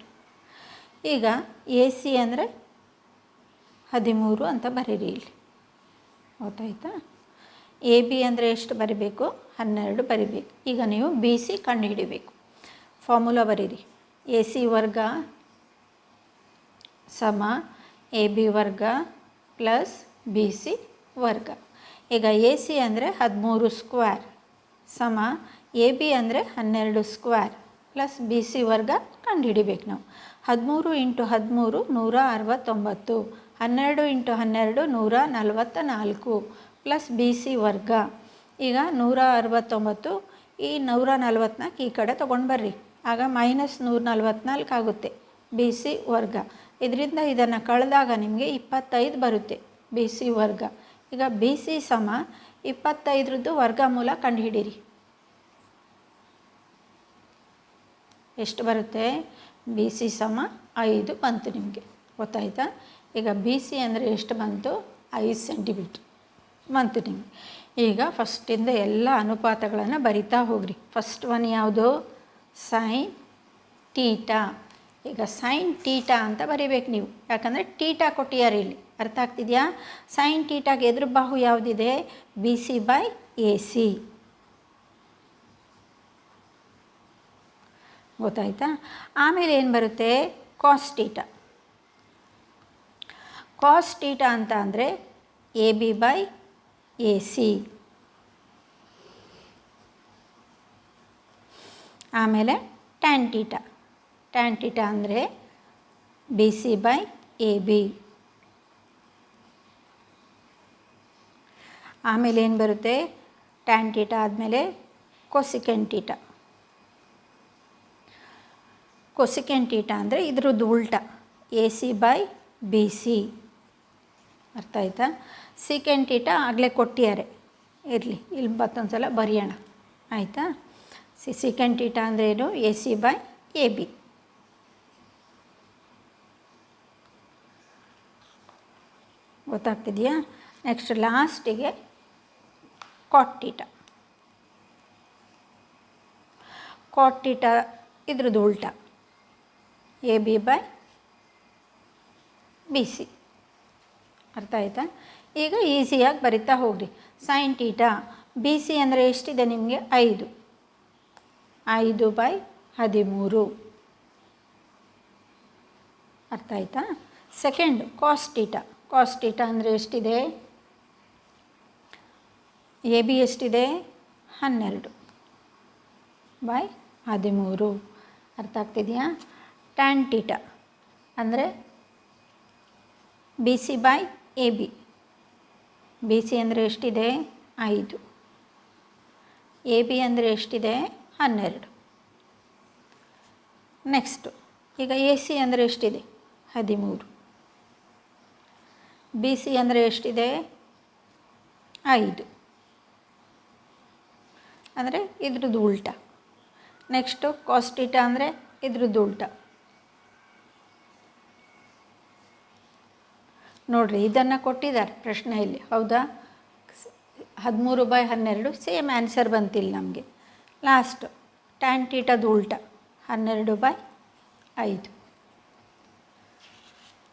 A: ಈಗ ಎ ಸಿ ಅಂದರೆ 13 ಅಂತ ಬರೀರಿ ಇಲ್ಲಿ. ಗೊತ್ತಾಯ್ತಾ? ಎ ಬಿ ಅಂದರೆ ಎಷ್ಟು ಬರಿಬೇಕು? 12 ಬರಿಬೇಕು. ಈಗ ನೀವು ಬಿ ಸಿ ಕಂಡುಹಿಡಿಬೇಕು. ಫಾರ್ಮುಲಾ ಬರೀರಿ. ಎ ಸಿ ವರ್ಗ ಸಮ ಎ ಬಿ ವರ್ಗ ಪ್ಲಸ್ ಬಿ ಸಿ ವರ್ಗ. ಈಗ ಎ ಸಿ ಅಂದರೆ 13 ಸ್ಕ್ವೇರ್ ಸಮ ಎ ಬಿ ಅಂದರೆ 12 ಸ್ಕ್ವೇರ್ ಪ್ಲಸ್ ಬಿ ಸಿ ವರ್ಗ ಕಂಡುಹಿಡಿಬೇಕು ನಾವು. 13 × 13 169, 12 × 12 144 ಪ್ಲಸ್ ಬಿ ಸಿ ವರ್ಗ. ಈಗ 169, ಈ 144 ಈ ಕಡೆ ತೊಗೊಂಡು ಬರ್ರಿ. ಆಗ -144 ಆಗುತ್ತೆ ಬಿ ಸಿ ವರ್ಗ. ಇದರಿಂದ ಇದನ್ನು ಕಳೆದಾಗ ನಿಮಗೆ 25 ಬರುತ್ತೆ ಬಿ ಸಿ ವರ್ಗ. ಈಗ ಬಿ ಸಿ ಸಮ 25ರದ್ದು ವರ್ಗಮೂಲ ಕಂಡುಹಿಡೀರಿ. ಎಷ್ಟು ಬರುತ್ತೆ? ಬಿ ಸಿ ಸಮ 5 ಬಂತು ನಿಮಗೆ, ಗೊತ್ತಾಯ್ತಾ? ಈಗ ಬಿ ಸಿ ಅಂದರೆ ಎಷ್ಟು ಬಂತು? 5 ಸೆಂಟಿಮೀಟ್ರ್ ಬಂತು ನಿಮಗೆ. ಈಗ ಫಸ್ಟಿಂದ ಎಲ್ಲ ಅನುಪಾತಗಳನ್ನು ಬರಿತಾ ಹೋಗ್ರಿ. ಫಸ್ಟ್ ಒನ್ ಯಾವುದು? Sine theta. ಈಗ ಸೈನ್ ಟೀಟಾ ಅಂತ ಬರಿಬೇಕು ನೀವು, ಯಾಕಂದರೆ ಟೀಟಾ ಕೊಟ್ಟಿದ್ದಾರೆ ಇಲ್ಲಿ. ಅರ್ಥ ಆಗ್ತಿದೆಯಾ? ಸೈನ್ ಟೀಟಾಗೆ ಎದುರು ಬಾಹು ಯಾವುದಿದೆ? B C by A C. ಗೊತ್ತಾಯ್ತಾ? ಆಮೇಲೆ ಏನು ಬರುತ್ತೆ? ಕಾಸ್ ಟೀಟಾ. ಕಾಸ್ ಟೀಟಾ ಅಂತ ಅಂದರೆ A B by A C. ಆಮೇಲೆ ಟ್ಯಾನ್ ಟೀಟಾ. ಟ್ಯಾನ್ ಟೀಟಾ ಅಂದರೆ B C by A B. ಆಮೇಲೆ ಏನು ಬರುತ್ತೆ? ಟ್ಯಾನ್ ಟೀಟಾ ಆದಮೇಲೆ ಕೊಸಿಕೆನ್ ಟೀಟಾ. ಕೊಸಿಕೆನ್ ಟೀಟಾ ಅಂದರೆ ಇದ್ರದ್ದು ಉಲ್ಟಾ, A C by B C. ಅರ್ಥ ಆಯ್ತಾ? ಸಿಕೆನ್ ಟೀಟಾ ಆಗಲೇ ಕೊಟ್ಟಿದ್ದಾರೆ, ಇರಲಿ ಇಲ್ಲಿ ಮತ್ತೊಂದು ಸಲ ಬರೆಯೋಣ, ಆಯಿತಾ? ಸಿಕೆನ್ ಟೀಟಾ ಅಂದರೆ ಏನು? A C by A B. ಗೊತ್ತಾಗ್ತಿದೆಯಾ? ನೆಕ್ಸ್ಟ್ ಲಾಸ್ಟಿಗೆ ಕಾಟ್ ಟೀಟಾ. ಕಾಟ್ ಟೀಟಾ ಇದ್ರದ್ದು ಉಲ್ಟಾ, A B by B C. ಅರ್ಥ ಆಯ್ತಾ? ಈಗ ಈಸಿಯಾಗಿ ಬರಿತಾ ಹೋಗ್ರಿ. ಸೈನ್ ಟೀಟಾ ಬಿ ಸಿ ಅಂದರೆ ಎಷ್ಟಿದೆ ನಿಮಗೆ? 5. 5 ಬೈ 13. ಅರ್ಥ ಆಯ್ತಾ? Second cos theta. Cos theta ಅಂದರೆ ಎಷ್ಟಿದೆ? ಎ ಬಿ ಎಷ್ಟಿದೆ? 12 ಬೈ 13. ಅರ್ಥ ಆಗ್ತಿದೆಯಾ? ಟ್ಯಾನ್ ಟೀಟಾ ಅಂದರೆ B C by A B. B C ಅಂದರೆ ಎಷ್ಟಿದೆ? 5. ಎ ಬಿ ಅಂದರೆ ಎಷ್ಟಿದೆ? 12. ನೆಕ್ಸ್ಟು ಈಗ ಎ ಸಿ ಅಂದರೆ ಎಷ್ಟಿದೆ? 13. ಬಿ ಸಿ ಅಂದರೆ ಎಷ್ಟಿದೆ? 5. ಅಂದರೆ ಇದ್ರದ್ದು ಉಲ್ಟಾ. ನೆಕ್ಸ್ಟು ಕಾಸ್ ಟೀಟಾ ಅಂದರೆ ಇದ್ರದ್ದು ಉಲ್ಟಾ. ನೋಡಿರಿ, ಇದನ್ನು ಕೊಟ್ಟಿದ್ದಾರೆ ಪ್ರಶ್ನೆಯಲ್ಲಿ, ಹೌದಾ? 13 ಬೈ 12 ಸೇಮ್ ಆನ್ಸರ್ ಬಂತಿಲ್ಲ ನಮಗೆ. ಲಾಸ್ಟು ಟ್ಯಾನ್ ಟೀಟಾದ ಉಲ್ಟಾ 12 ಬೈ 5.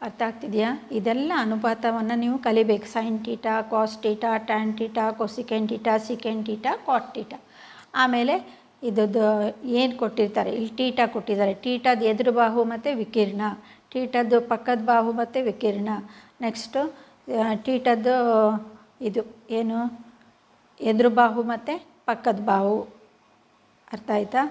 A: ಅರ್ಥ ಆಗ್ತಿದೆಯಾ? ಇದೆಲ್ಲ ಅನುಪಾತವನ್ನು ನೀವು ಕಲಿಬೇಕು. Sine theta, cos theta, tan theta, cosecant theta, secant theta, cot theta. ಆಮೇಲೆ ಇದದ್ದು ಏನು ಕೊಟ್ಟಿರ್ತಾರೆ, ಇಲ್ಲಿ ಟೀಟಾ ಕೊಟ್ಟಿದ್ದಾರೆ. ಟೀಟಾದ ಎದುರು ಬಾಹು ಮತ್ತು ವಿಕಿರಣ, ಟೀಟದ್ದು ಪಕ್ಕದ ಬಾಹು ಮತ್ತು ವಿಕಿರಣ. ನೆಕ್ಸ್ಟು ಟೀಟದ್ದು ಇದು ಏನು? ಎದುರು ಬಾಹು ಮತ್ತು ಪಕ್ಕದ ಬಾಹು. ಅರ್ಥ ಆಯ್ತಾ?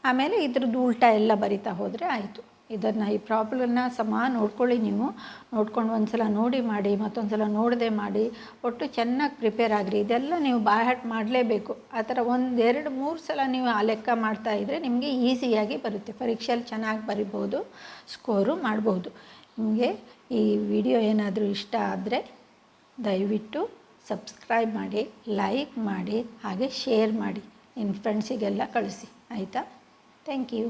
A: ಆಮೇಲೆ ಇದ್ರದ್ದು ಉಲ್ಟಾ ಎಲ್ಲ ಬರಿತಾ ಹೋದರೆ ಆಯಿತು. ಇದನ್ನು ಈ ಪ್ರಾಬ್ಲಮ್ನ ಸಮ ನೋಡ್ಕೊಳ್ಳಿ. ನೀವು ನೋಡ್ಕೊಂಡು ಒಂದು ಸಲ ನೋಡಿ ಮಾಡಿ, ಮತ್ತೊಂದು ಸಲ ನೋಡದೆ ಮಾಡಿ, ಒಟ್ಟು ಚೆನ್ನಾಗಿ ಪ್ರಿಪೇರ್ ಆಗಿರಿ. ಇದೆಲ್ಲ ನೀವು ಬಾಯ್ಹಾಟ್ ಮಾಡಲೇಬೇಕು. ಆ ಥರ 1, 2, 3 ಸಲ ನೀವು ಆ ಲೆಕ್ಕ ಮಾಡ್ತಾಯಿದ್ರೆ ನಿಮಗೆ ಈಸಿಯಾಗಿ ಬರುತ್ತೆ. ಪರೀಕ್ಷೆಯಲ್ಲಿ ಚೆನ್ನಾಗಿ ಬರಿಬೋದು, ಸ್ಕೋರು ಮಾಡ್ಬೋದು. ನಿಮಗೆ ಈ ವಿಡಿಯೋ ಏನಾದರೂ ಇಷ್ಟ ಆದರೆ ದಯವಿಟ್ಟು ಸಬ್ಸ್ಕ್ರೈಬ್ ಮಾಡಿ, ಲೈಕ್ ಮಾಡಿ, ಹಾಗೆ ಶೇರ್ ಮಾಡಿ, ನಿಮ್ಮ ಫ್ರೆಂಡ್ಸಿಗೆಲ್ಲ ಕಳಿಸಿ, ಆಯಿತಾ? Thank you.